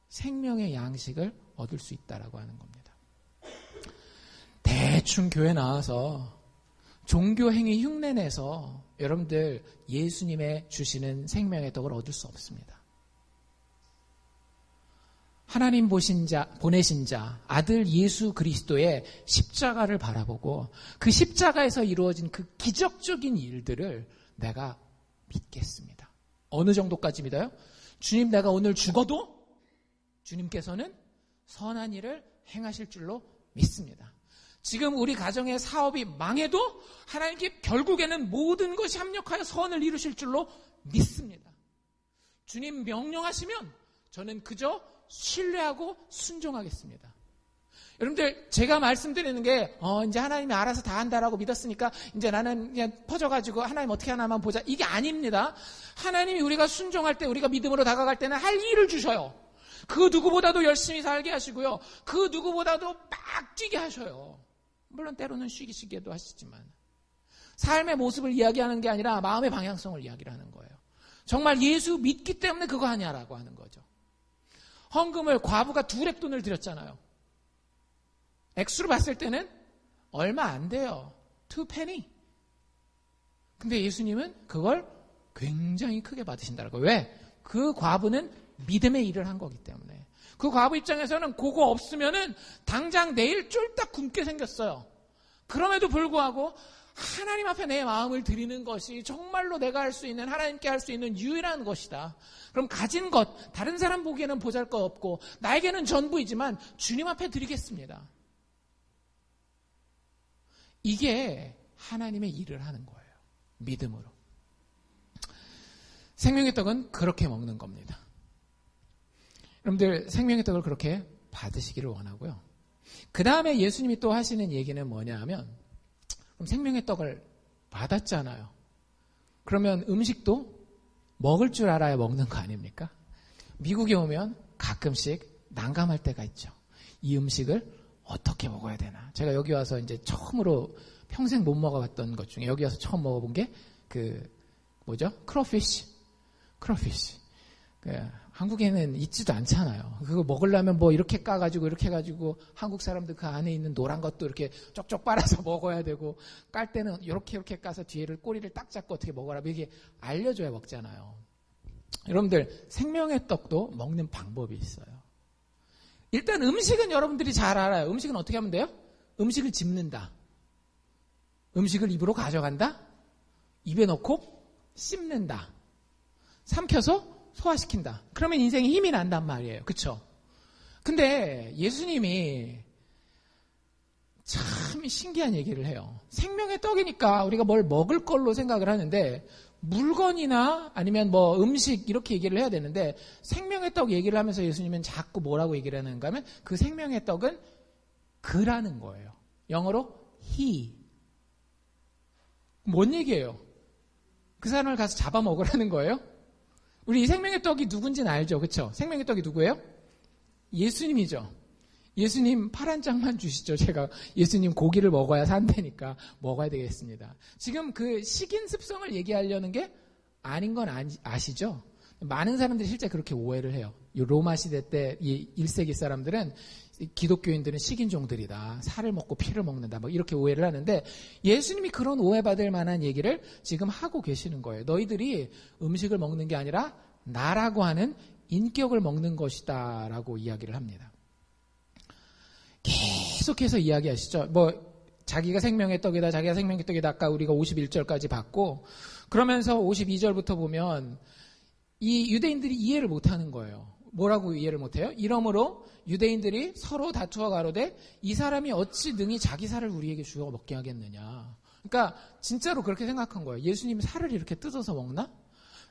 생명의 양식을 얻을 수 있다라고 하는 겁니다. 대충 교회 나와서 종교행위 흉내내서 여러분들 예수님의 주시는 생명의 떡을 얻을 수 없습니다. 하나님 보내신 자, 아들 예수 그리스도의 십자가를 바라보고 그 십자가에서 이루어진 그 기적적인 일들을 내가 믿겠습니다. 어느 정도까지 믿어요? 주님 내가 오늘 죽어도 주님께서는 선한 일을 행하실 줄로 믿습니다. 지금 우리 가정의 사업이 망해도 하나님께 결국에는 모든 것이 합력하여 선을 이루실 줄로 믿습니다. 주님 명령하시면 저는 그저 신뢰하고 순종하겠습니다. 여러분들 제가 말씀드리는 게 이제 하나님이 알아서 다 한다라고 믿었으니까 이제 나는 그냥 퍼져가지고 하나님 어떻게 하나만 보자 이게 아닙니다. 하나님이 우리가 순종할 때 우리가 믿음으로 다가갈 때는 할 일을 주셔요. 그 누구보다도 열심히 살게 하시고요. 그 누구보다도 막 뛰게 하셔요. 물론 때로는 쉬기도 하시지만 삶의 모습을 이야기하는 게 아니라 마음의 방향성을 이야기하는 거예요. 정말 예수 믿기 때문에 그거 하냐라고 하는 거죠. 헌금을 과부가 2렙돈을 드렸잖아요. 액수로 봤을 때는 얼마 안 돼요. 2penny. 근데 예수님은 그걸 굉장히 크게 받으신다고. 왜? 그 과부는 믿음의 일을 한 거기 때문에. 그 과부 입장에서는 그거 없으면은 당장 내일 쫄딱 굶게 생겼어요. 그럼에도 불구하고 하나님 앞에 내 마음을 드리는 것이 정말로 내가 할 수 있는, 하나님께 할 수 있는 유일한 것이다. 그럼 가진 것, 다른 사람 보기에는 보잘것없고 나에게는 전부이지만 주님 앞에 드리겠습니다. 이게 하나님의 일을 하는 거예요. 믿음으로. 생명의 떡은 그렇게 먹는 겁니다. 여러분들 생명의 떡을 그렇게 받으시기를 원하고요. 그 다음에 예수님이 또 하시는 얘기는 뭐냐 하면, 그럼 생명의 떡을 받았잖아요. 그러면 음식도 먹을 줄 알아야 먹는 거 아닙니까? 미국에 오면 가끔씩 난감할 때가 있죠. 이 음식을 어떻게 먹어야 되나. 제가 여기 와서 이제 처음으로 평생 못 먹어봤던 것 중에 여기 와서 처음 먹어본 게 크로피쉬. 한국에는 있지도 않잖아요. 그거 먹으려면 뭐 이렇게 까가지고 이렇게 해가지고 한국 사람들 그 안에 있는 노란 것도 이렇게 쪽쪽 빨아서 먹어야 되고, 깔 때는 이렇게 까서 뒤에를 꼬리를 딱 잡고 어떻게 먹어라 이게 알려줘야 먹잖아요. 여러분들 생명의 떡도 먹는 방법이 있어요. 일단 음식은 여러분들이 잘 알아요. 음식은 어떻게 하면 돼요? 음식을 집는다. 음식을 입으로 가져간다. 입에 넣고 씹는다. 삼켜서 소화시킨다. 그러면 인생에 힘이 난단 말이에요. 그쵸? 근데 예수님이 참 신기한 얘기를 해요. 생명의 떡이니까 우리가 뭘 먹을 걸로 생각을 하는데 물건이나 아니면 뭐 음식 이렇게 얘기를 해야 되는데 생명의 떡 얘기를 하면서 예수님은 자꾸 뭐라고 얘기를 하는가 하면 그 생명의 떡은 그라는 거예요. 영어로 he. 뭔 얘기예요? 그 사람을 가서 잡아먹으라는 거예요? 우리 이 생명의 떡이 누군지는 알죠? 그렇죠? 생명의 떡이 누구예요? 예수님이죠. 예수님 파란 장만 주시죠. 제가 예수님 고기를 먹어야 산다니까 먹어야 되겠습니다. 지금 그 식인 습성을 얘기하려는 게 아닌 건 아시죠? 많은 사람들이 실제 그렇게 오해를 해요. 이 로마 시대 때 이 1세기 사람들은 기독교인들은 식인종들이다. 살을 먹고 피를 먹는다. 뭐 이렇게 오해를 하는데 예수님이 그런 오해받을 만한 얘기를 지금 하고 계시는 거예요. 너희들이 음식을 먹는 게 아니라 나라고 하는 인격을 먹는 것이다 라고 이야기를 합니다. 계속해서 이야기하시죠. 뭐 자기가 생명의 떡이다. 자기가 생명의 떡이다. 아까 우리가 51절까지 봤고 그러면서 52절부터 보면 이 유대인들이 이해를 못하는 거예요. 뭐라고 이해를 못해요? 이러므로 유대인들이 서로 다투어 가로되 이 사람이 어찌 능히 자기 살을 우리에게 주어 먹게 하겠느냐. 그러니까 진짜로 그렇게 생각한 거예요. 예수님이 살을 이렇게 뜯어서 먹나?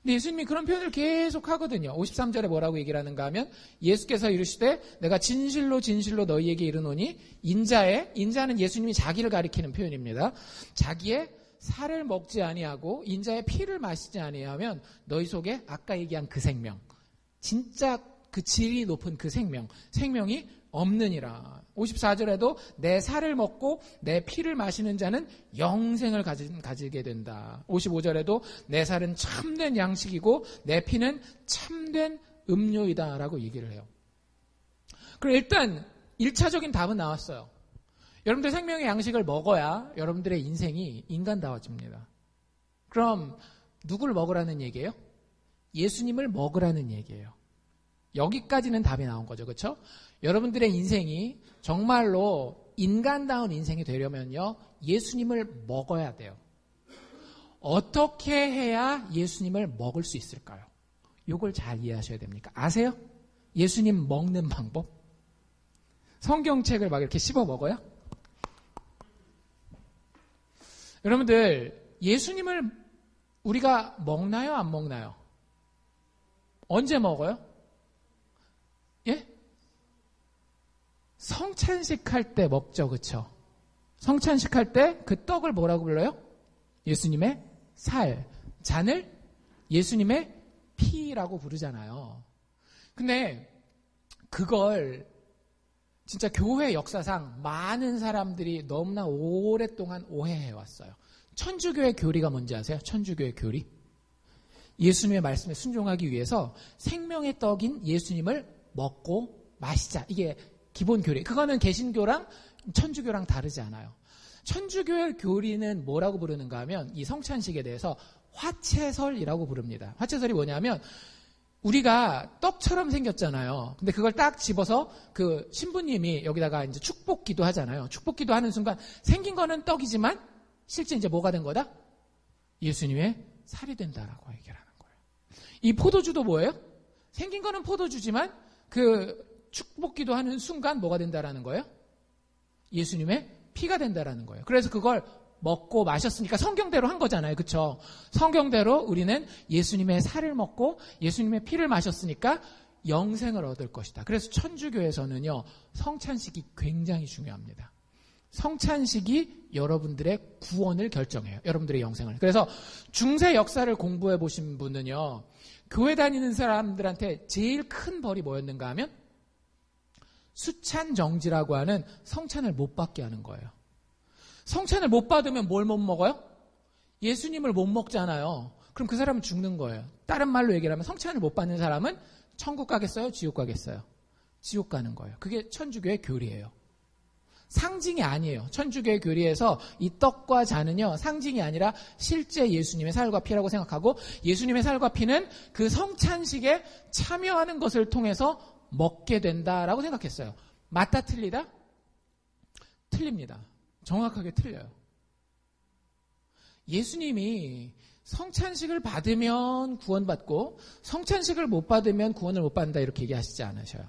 근데 예수님이 그런 표현을 계속 하거든요. 53절에 뭐라고 얘기를 하는가 하면 예수께서 이르시되 내가 진실로 진실로 너희에게 이르노니 인자는 예수님이 자기를 가리키는 표현입니다. 자기의 살을 먹지 아니하고 인자의 피를 마시지 아니하면 너희 속에 아까 얘기한 그 생명, 진짜 그 질이 높은 그 생명이 없느니라. 54절에도 내 살을 먹고 내 피를 마시는 자는 영생을 가지게 된다. 55절에도 내 살은 참된 양식이고 내 피는 참된 음료이다 라고 얘기를 해요. 그럼 일단 1차적인 답은 나왔어요. 여러분들 생명의 양식을 먹어야 여러분들의 인생이 인간다워집니다. 그럼 누구를 먹으라는 얘기예요? 예수님을 먹으라는 얘기예요. 여기까지는 답이 나온 거죠. 그렇죠? 여러분들의 인생이 정말로 인간다운 인생이 되려면요. 예수님을 먹어야 돼요. 어떻게 해야 예수님을 먹을 수 있을까요? 이걸 잘 이해하셔야 됩니까? 아세요? 예수님 먹는 방법? 성경책을 막 이렇게 씹어 먹어요? 여러분들 예수님을 우리가 먹나요? 안 먹나요? 언제 먹어요? 예? 성찬식 할 때 먹죠. 그쵸? 성찬식 할 때 그 떡을 뭐라고 불러요? 예수님의 살, 잔을 예수님의 피라고 부르잖아요. 근데 그걸 진짜 교회 역사상 많은 사람들이 너무나 오랫동안 오해해왔어요. 천주교의 교리가 뭔지 아세요? 천주교의 교리? 예수님의 말씀에 순종하기 위해서 생명의 떡인 예수님을 먹고 마시자. 이게 기본 교리. 그거는 개신교랑 천주교랑 다르지 않아요. 천주교의 교리는 뭐라고 부르는가 하면 이 성찬식에 대해서 화채설이라고 부릅니다. 화채설이 뭐냐면 우리가 떡처럼 생겼잖아요. 근데 그걸 딱 집어서 그 신부님이 여기다가 이제 축복기도 하잖아요. 축복기도 하는 순간 생긴 거는 떡이지만 실제 이제 뭐가 된 거다? 예수님의 살이 된다라고 얘기를 하는 거예요. 이 포도주도 뭐예요? 생긴 거는 포도주지만 그 축복기도 하는 순간 뭐가 된다라는 거예요? 예수님의 피가 된다라는 거예요. 그래서 그걸 먹고 마셨으니까 성경대로 한 거잖아요. 그렇죠? 성경대로 우리는 예수님의 살을 먹고 예수님의 피를 마셨으니까 영생을 얻을 것이다. 그래서 천주교에서는요. 성찬식이 굉장히 중요합니다. 성찬식이 여러분들의 구원을 결정해요. 여러분들의 영생을. 그래서 중세 역사를 공부해 보신 분은요. 교회 다니는 사람들한테 제일 큰 벌이 뭐였는가 하면 수찬정지라고 하는 성찬을 못 받게 하는 거예요. 성찬을 못 받으면 뭘 못 먹어요? 예수님을 못 먹잖아요. 그럼 그 사람은 죽는 거예요. 다른 말로 얘기를 하면 성찬을 못 받는 사람은 천국 가겠어요? 지옥 가겠어요? 지옥 가는 거예요. 그게 천주교의 교리예요. 상징이 아니에요. 천주교의 교리에서 이 떡과 잔은요. 상징이 아니라 실제 예수님의 살과 피라고 생각하고 예수님의 살과 피는 그 성찬식에 참여하는 것을 통해서 먹게 된다라고 생각했어요. 맞다 틀리다? 틀립니다. 정확하게 틀려요. 예수님이 성찬식을 받으면 구원받고 성찬식을 못 받으면 구원을 못 받는다 이렇게 얘기하시지 않으셔요.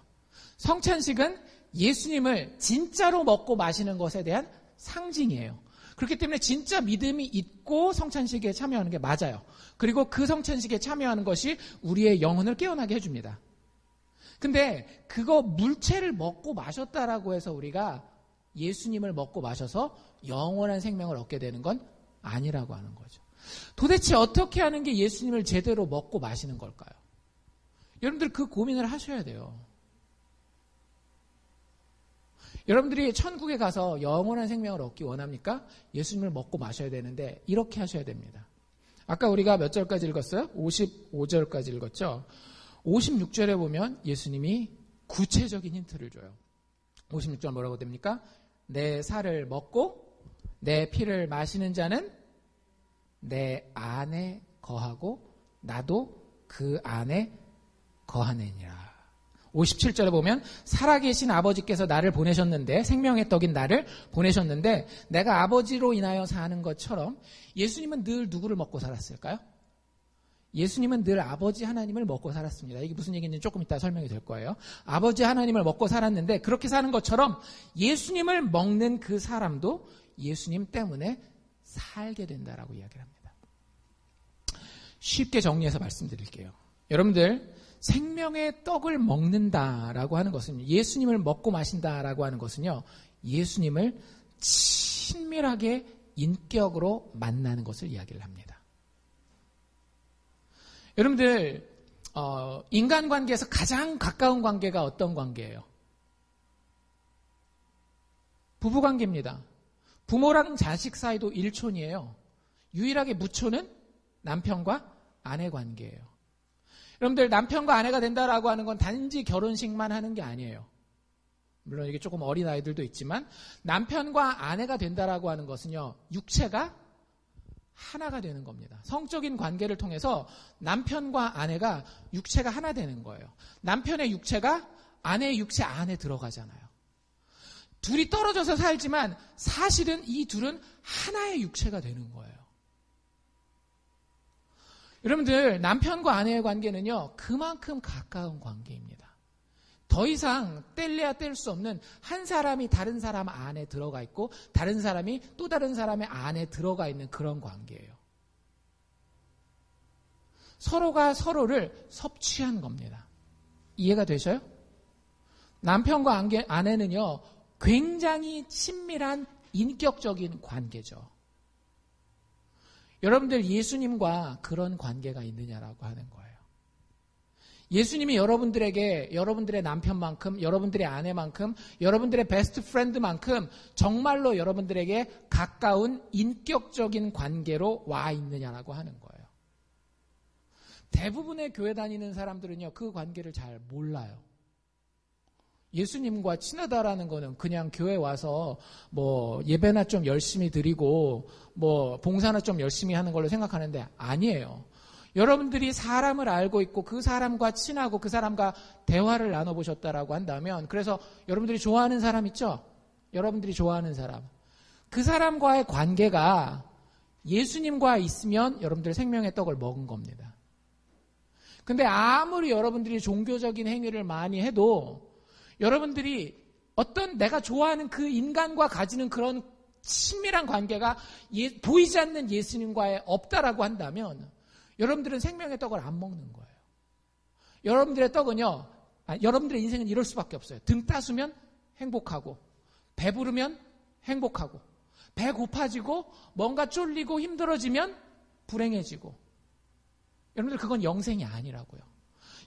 성찬식은 예수님을 진짜로 먹고 마시는 것에 대한 상징이에요. 그렇기 때문에 진짜 믿음이 있고 성찬식에 참여하는 게 맞아요. 그리고 그 성찬식에 참여하는 것이 우리의 영혼을 깨어나게 해줍니다. 근데 그거 물체를 먹고 마셨다라고 해서 우리가 예수님을 먹고 마셔서 영원한 생명을 얻게 되는 건 아니라고 하는 거죠. 도대체 어떻게 하는 게 예수님을 제대로 먹고 마시는 걸까요? 여러분들 그 고민을 하셔야 돼요. 여러분들이 천국에 가서 영원한 생명을 얻기 원합니까? 예수님을 먹고 마셔야 되는데 이렇게 하셔야 됩니다. 아까 우리가 몇 절까지 읽었어요? 55절까지 읽었죠? 56절에 보면 예수님이 구체적인 힌트를 줘요. 56절 뭐라고 됩니까? 내 살을 먹고 내 피를 마시는 자는 내 안에 거하고 나도 그 안에 거하느니라. 57절에 보면 살아계신 아버지께서 나를 보내셨는데 생명의 떡인 나를 보내셨는데 내가 아버지로 인하여 사는 것처럼 예수님은 늘 누구를 먹고 살았을까요? 예수님은 늘 아버지 하나님을 먹고 살았습니다. 이게 무슨 얘기인지 조금 이따 설명이 될 거예요. 아버지 하나님을 먹고 살았는데 그렇게 사는 것처럼 예수님을 먹는 그 사람도 예수님 때문에 살게 된다라고 이야기를 합니다. 쉽게 정리해서 말씀드릴게요. 여러분들 생명의 떡을 먹는다라고 하는 것은 예수님을 먹고 마신다라고 하는 것은요. 예수님을 친밀하게 인격으로 만나는 것을 이야기를 합니다. 여러분들 인간관계에서 가장 가까운 관계가 어떤 관계예요? 부부관계입니다. 부모랑 자식 사이도 일촌이에요. 유일하게 무촌은 남편과 아내 관계예요. 여러분들 남편과 아내가 된다라고 하는 건 단지 결혼식만 하는 게 아니에요. 물론 이게 조금 어린 아이들도 있지만 남편과 아내가 된다라고 하는 것은요. 육체가 하나가 되는 겁니다. 성적인 관계를 통해서 남편과 아내가 육체가 하나 되는 거예요. 남편의 육체가 아내의 육체 안에 들어가잖아요. 둘이 떨어져서 살지만 사실은 이 둘은 하나의 육체가 되는 거예요. 여러분들 남편과 아내의 관계는요. 그만큼 가까운 관계입니다. 더 이상 뗄래야 뗄 수 없는 한 사람이 다른 사람 안에 들어가 있고 다른 사람이 또 다른 사람의 안에 들어가 있는 그런 관계예요. 서로가 서로를 섭취한 겁니다. 이해가 되셔요? 남편과 아내는요. 굉장히 친밀한 인격적인 관계죠. 여러분들 예수님과 그런 관계가 있느냐라고 하는 거예요. 예수님이 여러분들에게 여러분들의 남편만큼 여러분들의 아내만큼 여러분들의 베스트 프렌드만큼 정말로 여러분들에게 가까운 인격적인 관계로 와 있느냐라고 하는 거예요. 대부분의 교회 다니는 사람들은요. 그 관계를 잘 몰라요. 예수님과 친하다라는 거는 그냥 교회 와서 뭐 예배나 좀 열심히 드리고 뭐 봉사나 좀 열심히 하는 걸로 생각하는데 아니에요. 여러분들이 사람을 알고 있고 그 사람과 친하고 그 사람과 대화를 나눠보셨다라고 한다면 그래서 여러분들이 좋아하는 사람 있죠? 여러분들이 좋아하는 사람. 그 사람과의 관계가 예수님과 있으면 여러분들 생명의 떡을 먹은 겁니다. 근데 아무리 여러분들이 종교적인 행위를 많이 해도 여러분들이 어떤 내가 좋아하는 그 인간과 가지는 그런 친밀한 관계가 보이지 않는 예수님과의 없다라고 한다면 여러분들은 생명의 떡을 안 먹는 거예요. 여러분들의 떡은요, 여러분들의 인생은 이럴 수밖에 없어요. 등 따수면 행복하고, 배부르면 행복하고, 배 고파지고, 뭔가 쫄리고 힘들어지면 불행해지고. 여러분들 그건 영생이 아니라고요.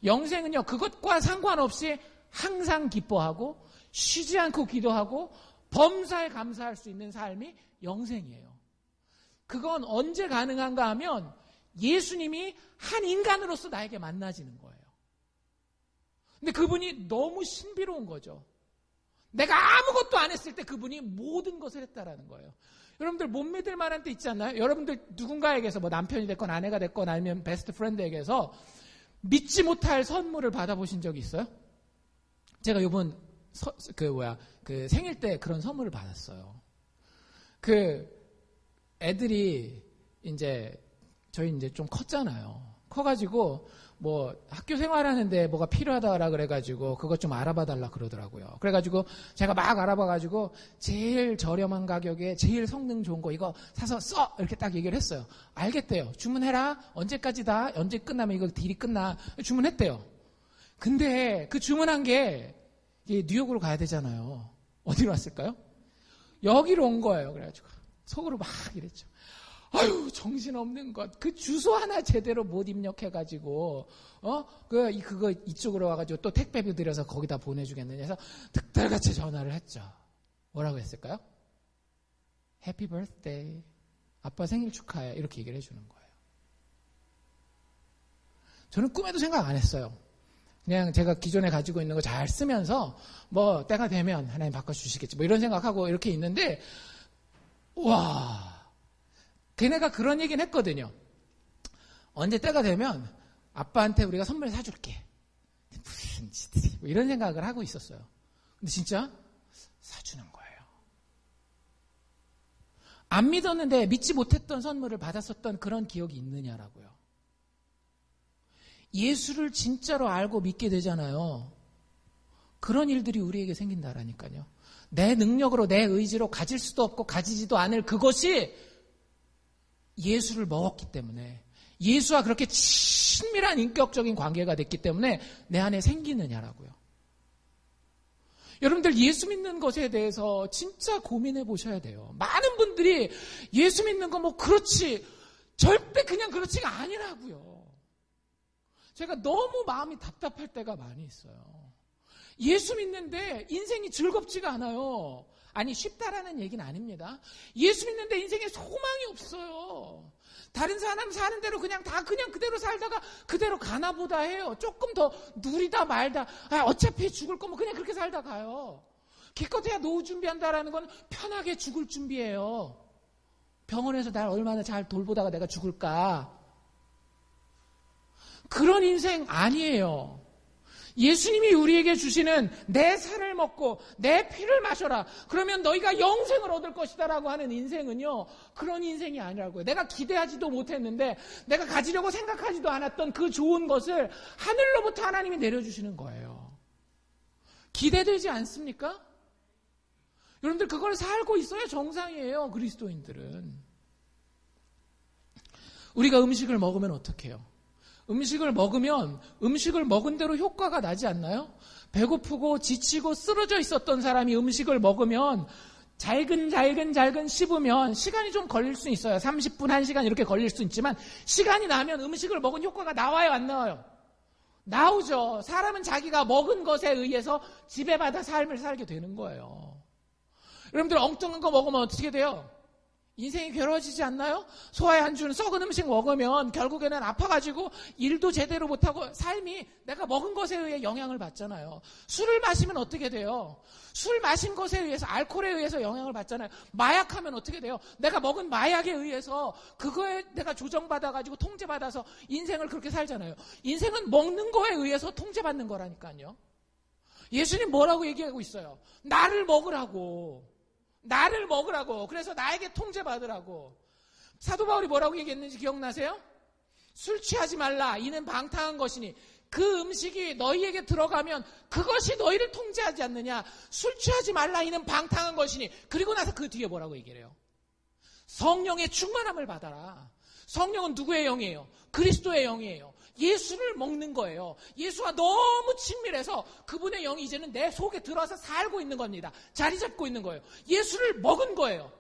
영생은요, 그것과 상관없이 항상 기뻐하고 쉬지 않고 기도하고 범사에 감사할 수 있는 삶이 영생이에요. 그건 언제 가능한가 하면 예수님이 한 인간으로서 나에게 만나지는 거예요. 근데 그분이 너무 신비로운 거죠. 내가 아무것도 안 했을 때 그분이 모든 것을 했다라는 거예요. 여러분들 못 믿을 만한 때 있지 않나요? 여러분들 누군가에게서 뭐 남편이 됐건 아내가 됐건 아니면 베스트 프렌드에게서 믿지 못할 선물을 받아보신 적이 있어요? 제가 이번 생일 때 그런 선물을 받았어요. 애들이 이제 저희 이제 좀 컸잖아요. 커가지고 뭐 학교 생활하는데 뭐가 필요하다라 그래가지고 그것 좀 알아봐달라 그러더라고요. 그래가지고 제가 막 알아봐가지고 제일 저렴한 가격에 제일 성능 좋은 거 이거 사서 써! 이렇게 딱 얘기를 했어요. 알겠대요. 주문해라. 언제까지다. 언제 끝나면 이거 딜이 끝나. 주문했대요. 근데 그 주문한 게 뉴욕으로 가야 되잖아요. 어디로 왔을까요? 여기로 온 거예요. 그래가지고 속으로 막 이랬죠. 아유, 정신없는 것. 그 주소 하나 제대로 못 입력해가지고, 그거 이쪽으로 와가지고 또 택배비 들여서 거기다 보내주겠느냐 해서 득달같이 전화를 했죠. 뭐라고 했을까요? 해피 버스데이. 아빠 생일 축하해. 이렇게 얘기를 해주는 거예요. 저는 꿈에도 생각 안 했어요. 그냥 제가 기존에 가지고 있는 거 잘 쓰면서 뭐 때가 되면 하나님 바꿔주시겠지. 뭐 이런 생각하고 이렇게 있는데, 와. 걔네가 그런 얘기는 했거든요. 언제 때가 되면 아빠한테 우리가 선물 사줄게. 무슨 짓들이 뭐 이런 생각을 하고 있었어요. 근데 진짜 사주는 거예요. 안 믿었는데 믿지 못했던 선물을 받았었던 그런 기억이 있느냐라고요. 예수를 진짜로 알고 믿게 되잖아요. 그런 일들이 우리에게 생긴다라니까요. 내 능력으로 내 의지로 가질 수도 없고 가지지도 않을 그것이 예수를 먹었기 때문에 예수와 그렇게 친밀한 인격적인 관계가 됐기 때문에 내 안에 생기느냐라고요. 여러분들 예수 믿는 것에 대해서 진짜 고민해 보셔야 돼요. 많은 분들이 예수 믿는 거 뭐 그렇지 절대 그냥 그렇지가 아니라고요. 제가 너무 마음이 답답할 때가 많이 있어요. 예수 믿는데 인생이 즐겁지가 않아요. 아니 쉽다라는 얘기는 아닙니다. 예수 믿는데 인생에 소망이 없어요. 다른 사람 사는 대로 그냥 그대로 살다가 그대로 가나 보다 해요. 조금 더 누리다 말다. 어차피 죽을 거면 그냥 그렇게 살다 가요. 기껏해야 노후 준비한다라는 건 편하게 죽을 준비예요. 병원에서 날 얼마나 잘 돌보다가 내가 죽을까. 그런 인생 아니에요. 예수님이 우리에게 주시는 내 살을 먹고 내 피를 마셔라. 그러면 너희가 영생을 얻을 것이다 라고 하는 인생은요. 그런 인생이 아니라고요. 내가 기대하지도 못했는데 내가 가지려고 생각하지도 않았던 그 좋은 것을 하늘로부터 하나님이 내려주시는 거예요. 기대되지 않습니까? 여러분들 그걸 살고 있어야 정상이에요. 그리스도인들은. 우리가 음식을 먹으면 어떻게 해요? 음식을 먹으면 음식을 먹은 대로 효과가 나지 않나요? 배고프고 지치고 쓰러져 있었던 사람이 음식을 먹으면 잘근 씹으면 시간이 좀 걸릴 수 있어요. 30분, 1시간 이렇게 걸릴 수 있지만 시간이 나면 음식을 먹은 효과가 나와요, 안 나와요? 나오죠. 사람은 자기가 먹은 것에 의해서 지배받아 삶을 살게 되는 거예요. 여러분들 엉뚱한 거 먹으면 어떻게 돼요? 인생이 괴로워지지 않나요? 소화에 안 주는 썩은 음식 먹으면 결국에는 아파가지고 일도 제대로 못하고 삶이 내가 먹은 것에 의해 영향을 받잖아요. 술을 마시면 어떻게 돼요? 술 마신 것에 의해서 알코올에 의해서 영향을 받잖아요. 마약하면 어떻게 돼요? 내가 먹은 마약에 의해서 그거에 내가 조정받아가지고 통제받아서 인생을 그렇게 살잖아요. 인생은 먹는 거에 의해서 통제받는 거라니까요. 예수님 뭐라고 얘기하고 있어요? 나를 먹으라고. 그래서 나에게 통제받으라고. 사도 바울이 뭐라고 얘기했는지 기억나세요? 술 취하지 말라. 이는 방탕한 것이니 그 음식이 너희에게 들어가면 그것이 너희를 통제하지 않느냐. 술 취하지 말라. 이는 방탕한 것이니. 그리고 나서 그 뒤에 뭐라고 얘기를 해요? 성령의 충만함을 받아라. 성령은 누구의 영이에요? 그리스도의 영이에요. 예수를 먹는 거예요. 예수와 너무 친밀해서 그분의 영이 이제는 내 속에 들어와서 살고 있는 겁니다. 자리 잡고 있는 거예요. 예수를 먹은 거예요.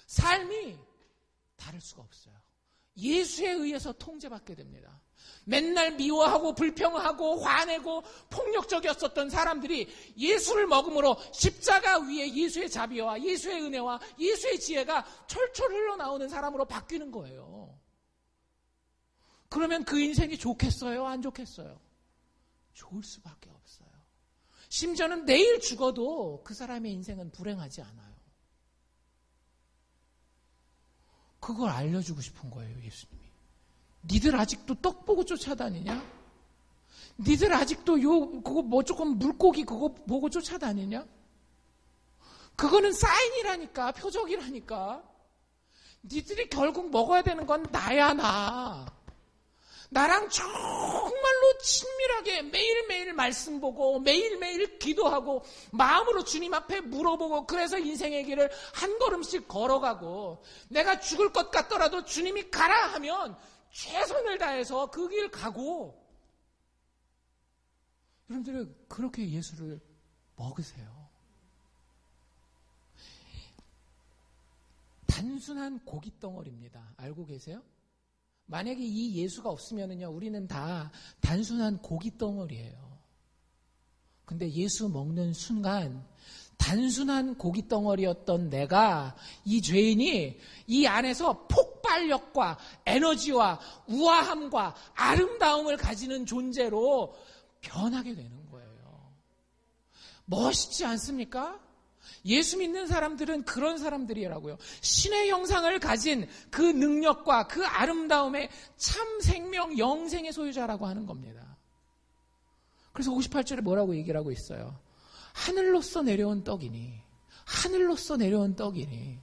삶이 다를 수가 없어요. 예수에 의해서 통제받게 됩니다. 맨날 미워하고 불평하고 화내고 폭력적이었었던 사람들이 예수를 먹음으로 십자가 위에 예수의 자비와 예수의 은혜와 예수의 지혜가 철철 흘러나오는 사람으로 바뀌는 거예요. 그러면 그 인생이 좋겠어요? 안 좋겠어요? 좋을 수밖에 없어요. 심지어는 내일 죽어도 그 사람의 인생은 불행하지 않아요. 그걸 알려주고 싶은 거예요, 예수님이. 니들 아직도 떡 보고 쫓아다니냐? 니들 아직도 그거 뭐 조금 물고기 그거 보고 쫓아다니냐? 그거는 사인이라니까, 표적이라니까. 니들이 결국 먹어야 되는 건 나야, 나. 나랑 정말로 친밀하게 매일매일 말씀 보고 매일매일 기도하고 마음으로 주님 앞에 물어보고 그래서 인생의 길을 한 걸음씩 걸어가고 내가 죽을 것 같더라도 주님이 가라 하면 최선을 다해서 그 길 가고 여러분들이 그렇게 예수를 먹으세요. 단순한 고깃덩어리입니다. 알고 계세요? 만약에 이 예수가 없으면요, 우리는 다 단순한 고깃덩어리예요. 근데 예수 먹는 순간 단순한 고깃덩어리였던 내가 이 죄인이 이 안에서 폭발력과 에너지와 우아함과 아름다움을 가지는 존재로 변하게 되는 거예요. 멋있지 않습니까? 예수 믿는 사람들은 그런 사람들이라고요. 신의 형상을 가진 그 능력과 그 아름다움의 참 생명, 영생의 소유자라고 하는 겁니다. 그래서 58절에 뭐라고 얘기를 하고 있어요? 하늘로서 내려온 떡이니, 하늘로서 내려온 떡이니.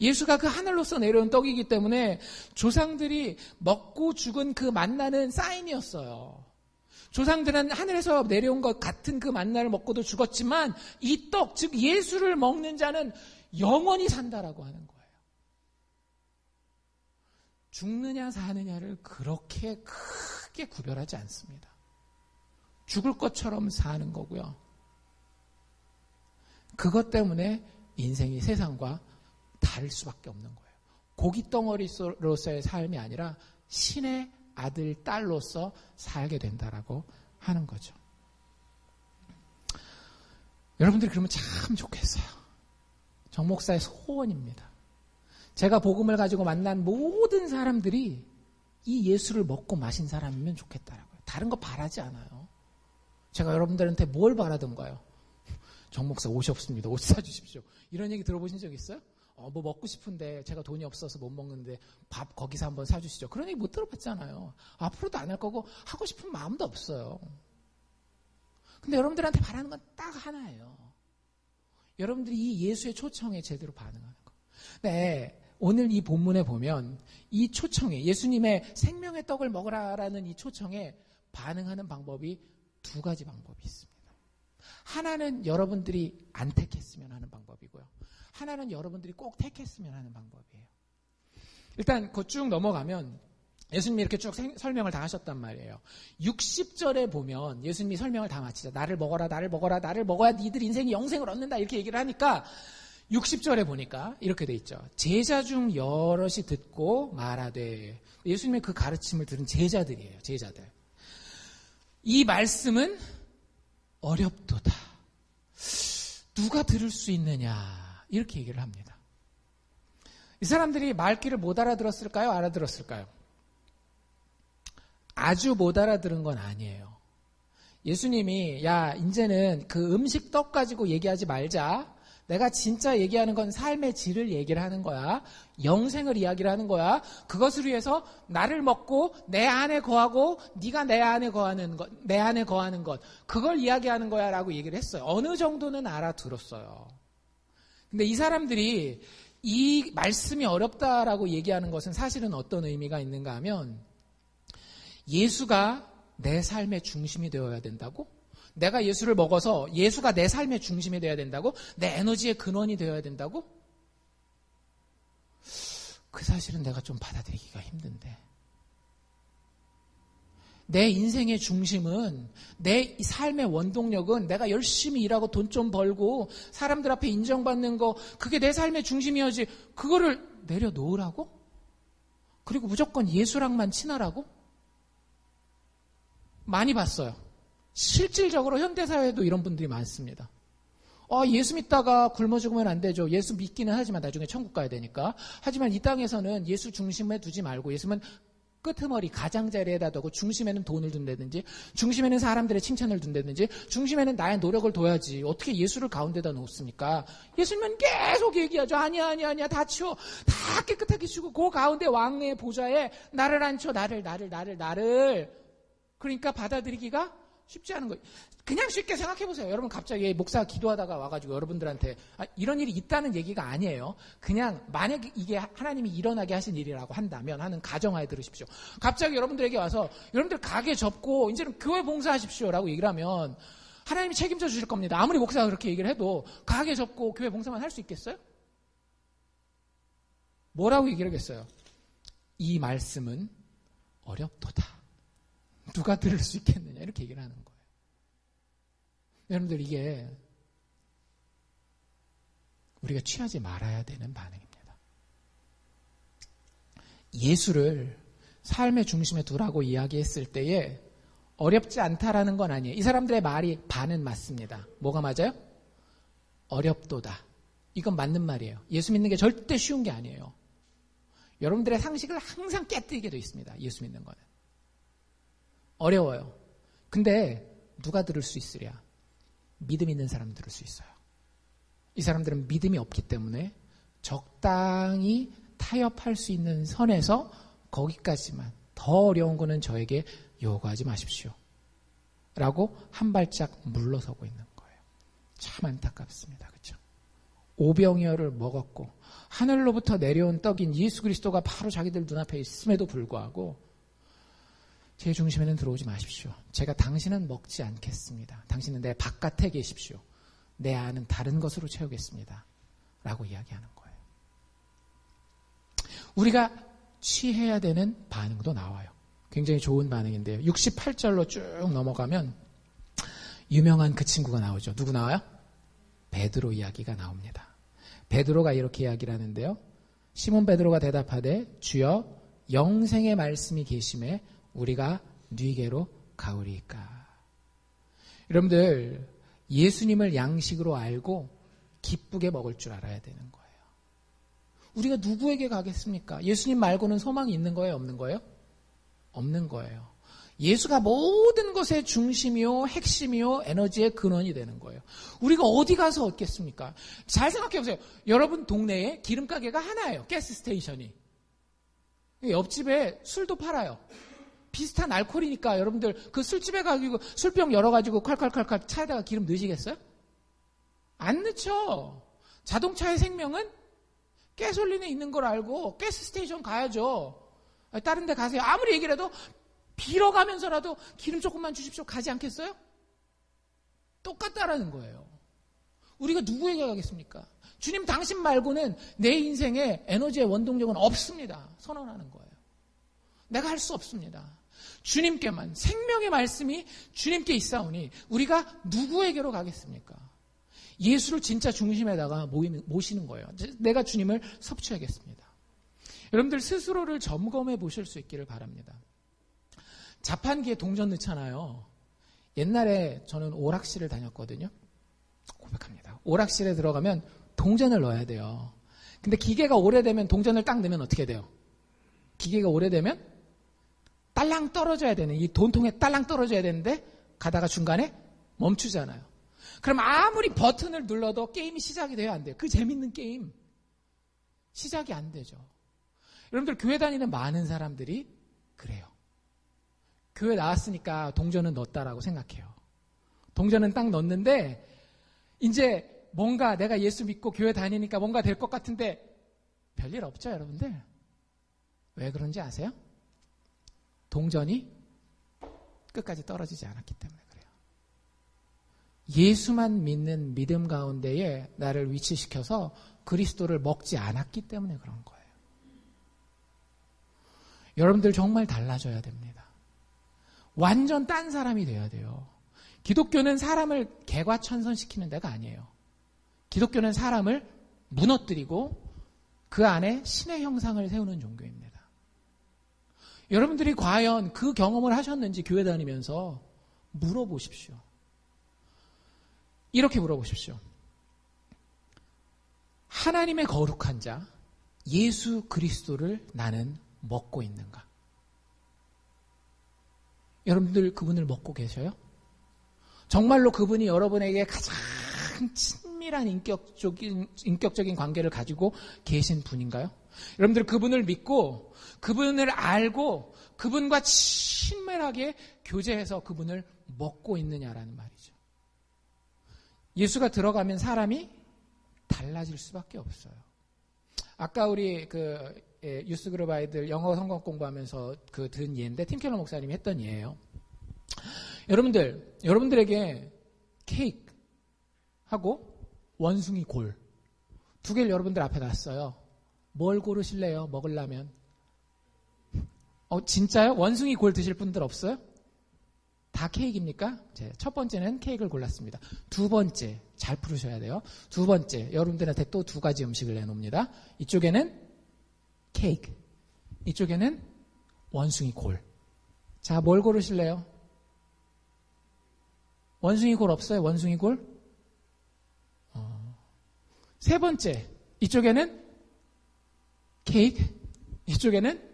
예수가 그 하늘로서 내려온 떡이기 때문에 조상들이 먹고 죽은 그 만나는 사인이었어요. 조상들은 하늘에서 내려온 것 같은 그 만나를 먹고도 죽었지만 이 떡, 즉 예수를 먹는 자는 영원히 산다라고 하는 거예요. 죽느냐 사느냐를 그렇게 크게 구별하지 않습니다. 죽을 것처럼 사는 거고요. 그것 때문에 인생이 세상과 다를 수밖에 없는 거예요. 고깃덩어리로서의 삶이 아니라 신의 아들, 딸로서 살게 된다라고 하는 거죠. 여러분들이 그러면 참 좋겠어요. 정 목사의 소원입니다. 제가 복음을 가지고 만난 모든 사람들이 이 예수를 먹고 마신 사람이면 좋겠다라고요. 다른 거 바라지 않아요. 제가 여러분들한테 뭘 바라던가요? 정 목사 옷이 없습니다. 옷 사주십시오. 이런 얘기 들어보신 적 있어요? 뭐 먹고 싶은데 제가 돈이 없어서 못 먹는데 밥 거기서 한번 사주시죠. 그런 얘기 못 들어봤잖아요. 앞으로도 안 할 거고 하고 싶은 마음도 없어요. 근데 여러분들한테 바라는 건 딱 하나예요. 여러분들이 이 예수의 초청에 제대로 반응하는 거. 네, 오늘 이 본문에 보면 이 초청에 예수님의 생명의 떡을 먹으라라는 이 초청에 반응하는 방법이 두 가지 방법이 있습니다. 하나는 여러분들이 안 택했으면 하는 방법이고요. 하나는 여러분들이 꼭 택했으면 하는 방법이에요. 일단 그거 쭉 넘어가면 예수님이 이렇게 쭉 설명을 다 하셨단 말이에요. 60절에 보면 예수님이 설명을 다 마치자. 나를 먹어라, 나를 먹어라, 나를 먹어야 니들 인생이 영생을 얻는다 이렇게 얘기를 하니까 60절에 보니까 이렇게 돼 있죠. 제자 중 여럿이 듣고 말하되, 예수님의 그 가르침을 들은 제자들이에요. 제자들. 이 말씀은 어렵도다. 누가 들을 수 있느냐. 이렇게 얘기를 합니다. 이 사람들이 말귀를 못 알아들었을까요? 알아들었을까요? 아주 못 알아들은 건 아니에요. 예수님이 야 이제는 그 음식 떡 가지고 얘기하지 말자. 내가 진짜 얘기하는 건 삶의 질을 얘기를 하는 거야. 영생을 이야기를 하는 거야. 그것을 위해서 나를 먹고 내 안에 거하고 네가 내 안에 거하는 것, 내 안에 거하는 것, 그걸 이야기하는 거야 라고 얘기를 했어요. 어느 정도는 알아들었어요. 근데 이 사람들이 이 말씀이 어렵다라고 얘기하는 것은 사실은 어떤 의미가 있는가 하면 예수가 내 삶의 중심이 되어야 된다고? 내가 예수를 먹어서 예수가 내 삶의 중심이 되어야 된다고? 내 에너지의 근원이 되어야 된다고? 그 사실은 내가 좀 받아들이기가 힘든데. 내 인생의 중심은, 내 삶의 원동력은 내가 열심히 일하고 돈 좀 벌고 사람들 앞에 인정받는 거, 그게 내 삶의 중심이어야지 그거를 내려놓으라고? 그리고 무조건 예수랑만 친하라고? 많이 봤어요. 실질적으로 현대사회에도 이런 분들이 많습니다. 예수 믿다가 굶어 죽으면 안 되죠. 예수 믿기는 하지만 나중에 천국 가야 되니까. 하지만 이 땅에서는 예수 중심에 두지 말고 예수는 끄트머리 가장자리에다 두고 중심에는 돈을 둔다든지 중심에는 사람들의 칭찬을 둔다든지 중심에는 나의 노력을 둬야지. 어떻게 예수를 가운데다 놓습니까? 예수님은 계속 얘기하죠. 아니야 다 치워. 다 깨끗하게 치우고 그 가운데 왕의 보좌에 나를 앉혀. 나를. 그러니까 받아들이기가 쉽지 않은 거예요. 그냥 쉽게 생각해 보세요. 여러분 갑자기 목사가 기도하다가 와가지고 여러분들한테 이런 일이 있다는 얘기가 아니에요. 그냥 만약에 이게 하나님이 일어나게 하신 일이라고 한다면 하는 가정하에 들으십시오. 갑자기 여러분들에게 와서 여러분들 가게 접고 이제는 교회 봉사하십시오라고 얘기를 하면 하나님이 책임져 주실 겁니다. 아무리 목사가 그렇게 얘기를 해도 가게 접고 교회 봉사만 할 수 있겠어요? 뭐라고 얘기를 하겠어요? 이 말씀은 어렵도다. 누가 들을 수 있겠느냐 이렇게 얘기를 하는 거예요. 여러분들 이게 우리가 취하지 말아야 되는 반응입니다. 예수를 삶의 중심에 두라고 이야기했을 때에 어렵지 않다라는 건 아니에요. 이 사람들의 말이 반은 맞습니다. 뭐가 맞아요? 어렵도다. 이건 맞는 말이에요. 예수 믿는 게 절대 쉬운 게 아니에요. 여러분들의 상식을 항상 깨뜨리게 돼 있습니다. 예수 믿는 거는. 어려워요. 근데 누가 들을 수 있으랴? 믿음 있는 사람 들을 수 있어요. 이 사람들은 믿음이 없기 때문에 적당히 타협할 수 있는 선에서 거기까지만, 더 어려운 거는 저에게 요구하지 마십시오. 라고 한 발짝 물러서고 있는 거예요. 참 안타깝습니다. 그렇죠? 오병이어를 먹었고 하늘로부터 내려온 떡인 예수 그리스도가 바로 자기들 눈앞에 있음에도 불구하고 제 중심에는 들어오지 마십시오. 제가 당신은 먹지 않겠습니다. 당신은 내 바깥에 계십시오. 내 안은 다른 것으로 채우겠습니다. 라고 이야기하는 거예요. 우리가 취해야 되는 반응도 나와요. 굉장히 좋은 반응인데요. 68절로 쭉 넘어가면 유명한 그 친구가 나오죠. 누구 나와요? 베드로 이야기가 나옵니다. 베드로가 이렇게 이야기를 하는데요. 시몬 베드로가 대답하되 주여 영생의 말씀이 계심에 우리가 뉘게로 가오리이까. 여러분들 예수님을 양식으로 알고 기쁘게 먹을 줄 알아야 되는 거예요. 우리가 누구에게 가겠습니까? 예수님 말고는 소망이 있는 거예요? 없는 거예요? 없는 거예요. 예수가 모든 것의 중심이요, 핵심이요, 에너지의 근원이 되는 거예요. 우리가 어디 가서 얻겠습니까? 잘 생각해 보세요. 여러분 동네에 기름가게가 하나예요. 가스 스테이션이. 옆집에 술도 팔아요. 비슷한 알코올이니까 여러분들 그 술집에 가지고 술병 열어가지고 콸콸콸콸 차에다가 기름 넣으시겠어요? 안 넣죠. 자동차의 생명은 가솔린에 있는 걸 알고 가스 스테이션 가야죠. 다른 데 가세요. 아무리 얘기를 해도 빌어가면서라도 기름 조금만 주십시오. 가지 않겠어요? 똑같다라는 거예요. 우리가 누구에게 가겠습니까? 주님 당신 말고는 내 인생에 에너지의 원동력은 없습니다. 선언하는 거예요. 내가 할 수 없습니다. 주님께만, 생명의 말씀이 주님께 있사오니 우리가 누구에게로 가겠습니까? 예수를 진짜 중심에다가 모시는 거예요. 내가 주님을 섭취하겠습니다. 여러분들 스스로를 점검해 보실 수 있기를 바랍니다. 자판기에 동전 넣잖아요. 옛날에 저는 오락실을 다녔거든요. 고백합니다. 오락실에 들어가면 동전을 넣어야 돼요. 근데 기계가 오래되면 동전을 딱 넣으면 어떻게 돼요? 기계가 오래되면 딸랑 떨어져야 되는, 이 돈통에 딸랑 떨어져야 되는데 가다가 중간에 멈추잖아요. 그럼 아무리 버튼을 눌러도 게임이 시작이 돼요? 안 돼요? 그 재밌는 게임 시작이 안 되죠. 여러분들 교회 다니는 많은 사람들이 그래요. 교회 나왔으니까 동전은 넣었다라고 생각해요. 동전은 딱 넣었는데 이제 뭔가 내가 예수 믿고 교회 다니니까 뭔가 될 것 같은데 별일 없죠, 여러분들? 왜 그런지 아세요? 동전이 끝까지 떨어지지 않았기 때문에 그래요. 예수만 믿는 믿음 가운데에 나를 위치시켜서 그리스도를 먹지 않았기 때문에 그런 거예요. 여러분들 정말 달라져야 됩니다. 완전 딴 사람이 돼야 돼요. 기독교는 사람을 개과천선시키는 데가 아니에요. 기독교는 사람을 무너뜨리고 그 안에 신의 형상을 세우는 종교입니다. 여러분들이 과연 그 경험을 하셨는지 교회 다니면서 물어보십시오. 이렇게 물어보십시오. 하나님의 거룩한 자 예수 그리스도를 나는 먹고 있는가? 여러분들 그분을 먹고 계셔요? 정말로 그분이 여러분에게 가장 친밀한 인격적인 관계를 가지고 계신 분인가요? 여러분들 그분을 믿고 그분을 알고 그분과 친밀하게 교제해서 그분을 먹고 있느냐라는 말이죠. 예수가 들어가면 사람이 달라질 수밖에 없어요. 아까 우리 유스그룹 아이들 영어 성경 공부하면서 들은 예인데 팀 켈러 목사님이 했던 예예요. 여러분들에게 케이크하고 원숭이 골 두 개를 여러분들 앞에 놨어요. 뭘 고르실래요? 먹으려면? 진짜요? 원숭이 골 드실 분들 없어요? 다 케이크입니까? 첫 번째는 케이크를 골랐습니다. 두 번째, 잘 풀으셔야 돼요. 두 번째, 여러분들한테 또 두 가지 음식을 내놓습니다. 이쪽에는 케이크, 이쪽에는 원숭이 골. 자, 뭘 고르실래요? 원숭이 골 없어요? 원숭이 골? 세 번째, 이쪽에는 케이크, 이쪽에는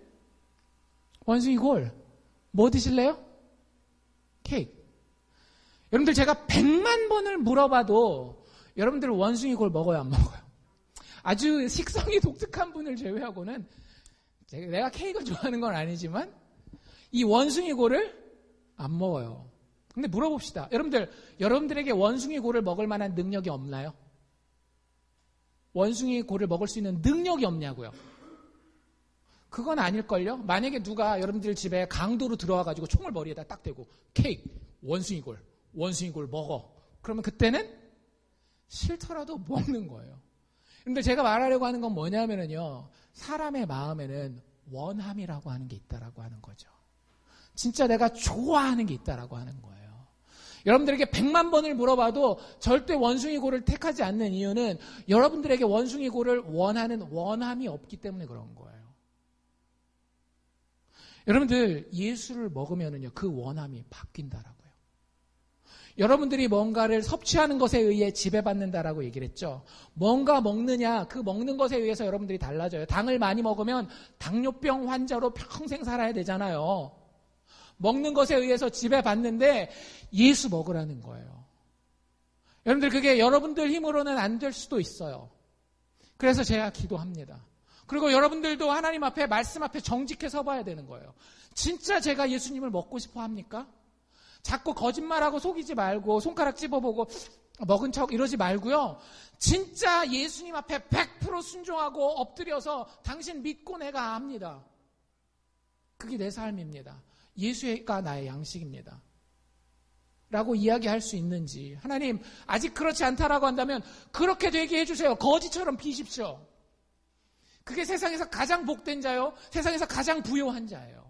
원숭이 골. 뭐 드실래요? 케이크. 여러분들 제가 100만 번을 물어봐도 여러분들 원숭이 골 먹어요, 안 먹어요? 아주 식성이 독특한 분을 제외하고는 내가 케이크를 좋아하는 건 아니지만 이 원숭이 골을 안 먹어요. 근데 물어봅시다. 여러분들에게 원숭이 골을 먹을 만한 능력이 없나요? 원숭이 골을 먹을 수 있는 능력이 없냐고요. 그건 아닐걸요? 만약에 누가 여러분들 집에 강도로 들어와가지고 총을 머리에다 딱 대고 케이크, 원숭이 골 먹어. 그러면 그때는 싫더라도 먹는 거예요. 근데 제가 말하려고 하는 건 뭐냐면요. 사람의 마음에는 원함이라고 하는 게 있다라고 하는 거죠. 진짜 내가 좋아하는 게 있다라고 하는 거예요. 여러분들에게 100만 번을 물어봐도 절대 원숭이 골을 택하지 않는 이유는 여러분들에게 원숭이 골을 원하는 원함이 없기 때문에 그런 거예요. 여러분들 예수를 먹으면은요 그 원함이 바뀐다라고요. 여러분들이 뭔가를 섭취하는 것에 의해 지배받는다라고 얘기를 했죠. 뭔가 먹느냐 그 먹는 것에 의해서 여러분들이 달라져요. 당을 많이 먹으면 당뇨병 환자로 평생 살아야 되잖아요. 먹는 것에 의해서 지배받는데 예수 먹으라는 거예요. 여러분들 그게 여러분들 힘으로는 안 될 수도 있어요. 그래서 제가 기도합니다. 그리고 여러분들도 하나님 앞에 말씀 앞에 정직해 서봐야 되는 거예요. 진짜 제가 예수님을 먹고 싶어 합니까? 자꾸 거짓말하고 속이지 말고 손가락 찝어보고 먹은 척 이러지 말고요. 진짜 예수님 앞에 100% 순종하고 엎드려서 당신 믿고 내가 압니다. 그게 내 삶입니다. 예수가 나의 양식입니다. 라고 이야기할 수 있는지 하나님 아직 그렇지 않다라고 한다면 그렇게 되게 해주세요. 거지처럼 비십시오. 그게 세상에서 가장 복된 자요. 세상에서 가장 부요한 자예요.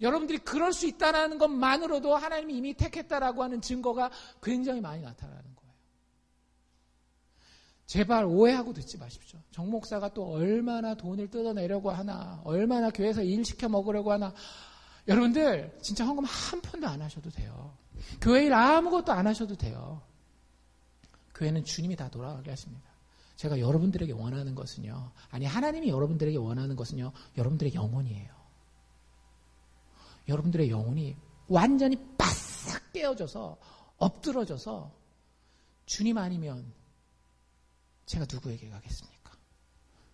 여러분들이 그럴 수 있다는 것만으로도 하나님이 이미 택했다라고 하는 증거가 굉장히 많이 나타나는 거예요. 제발 오해하고 듣지 마십시오. 정 목사가 또 얼마나 돈을 뜯어내려고 하나, 얼마나 교회에서 일 시켜 먹으려고 하나. 여러분들 진짜 헌금 한 푼도 안 하셔도 돼요. 교회 일 아무것도 안 하셔도 돼요. 교회는 주님이 다 돌아가게 하십니다. 제가 여러분들에게 원하는 것은요. 아니 하나님이 여러분들에게 원하는 것은요. 여러분들의 영혼이에요. 여러분들의 영혼이 완전히 바싹 깨어져서 엎드러져서 주님 아니면 제가 누구에게 가겠습니까?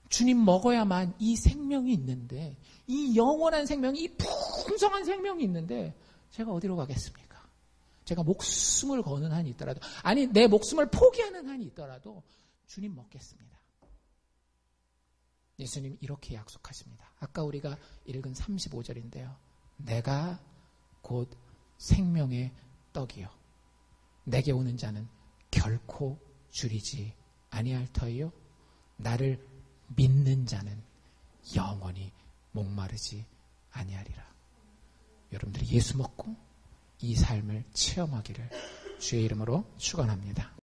주님 먹어야만 이 생명이 있는데 이 영원한 생명이 이 풍성한 생명이 있는데 제가 어디로 가겠습니까? 제가 목숨을 거는 한이 있더라도 아니 내 목숨을 포기하는 한이 있더라도 주님 먹겠습니다. 예수님 이렇게 약속하십니다. 아까 우리가 읽은 35절인데요. 내가 곧 생명의 떡이요. 내게 오는 자는 결코 줄이지 아니할 터이요. 나를 믿는 자는 영원히 목마르지 아니하리라. 여러분들이 예수 먹고 이 삶을 체험하기를 주의 이름으로 축원합니다.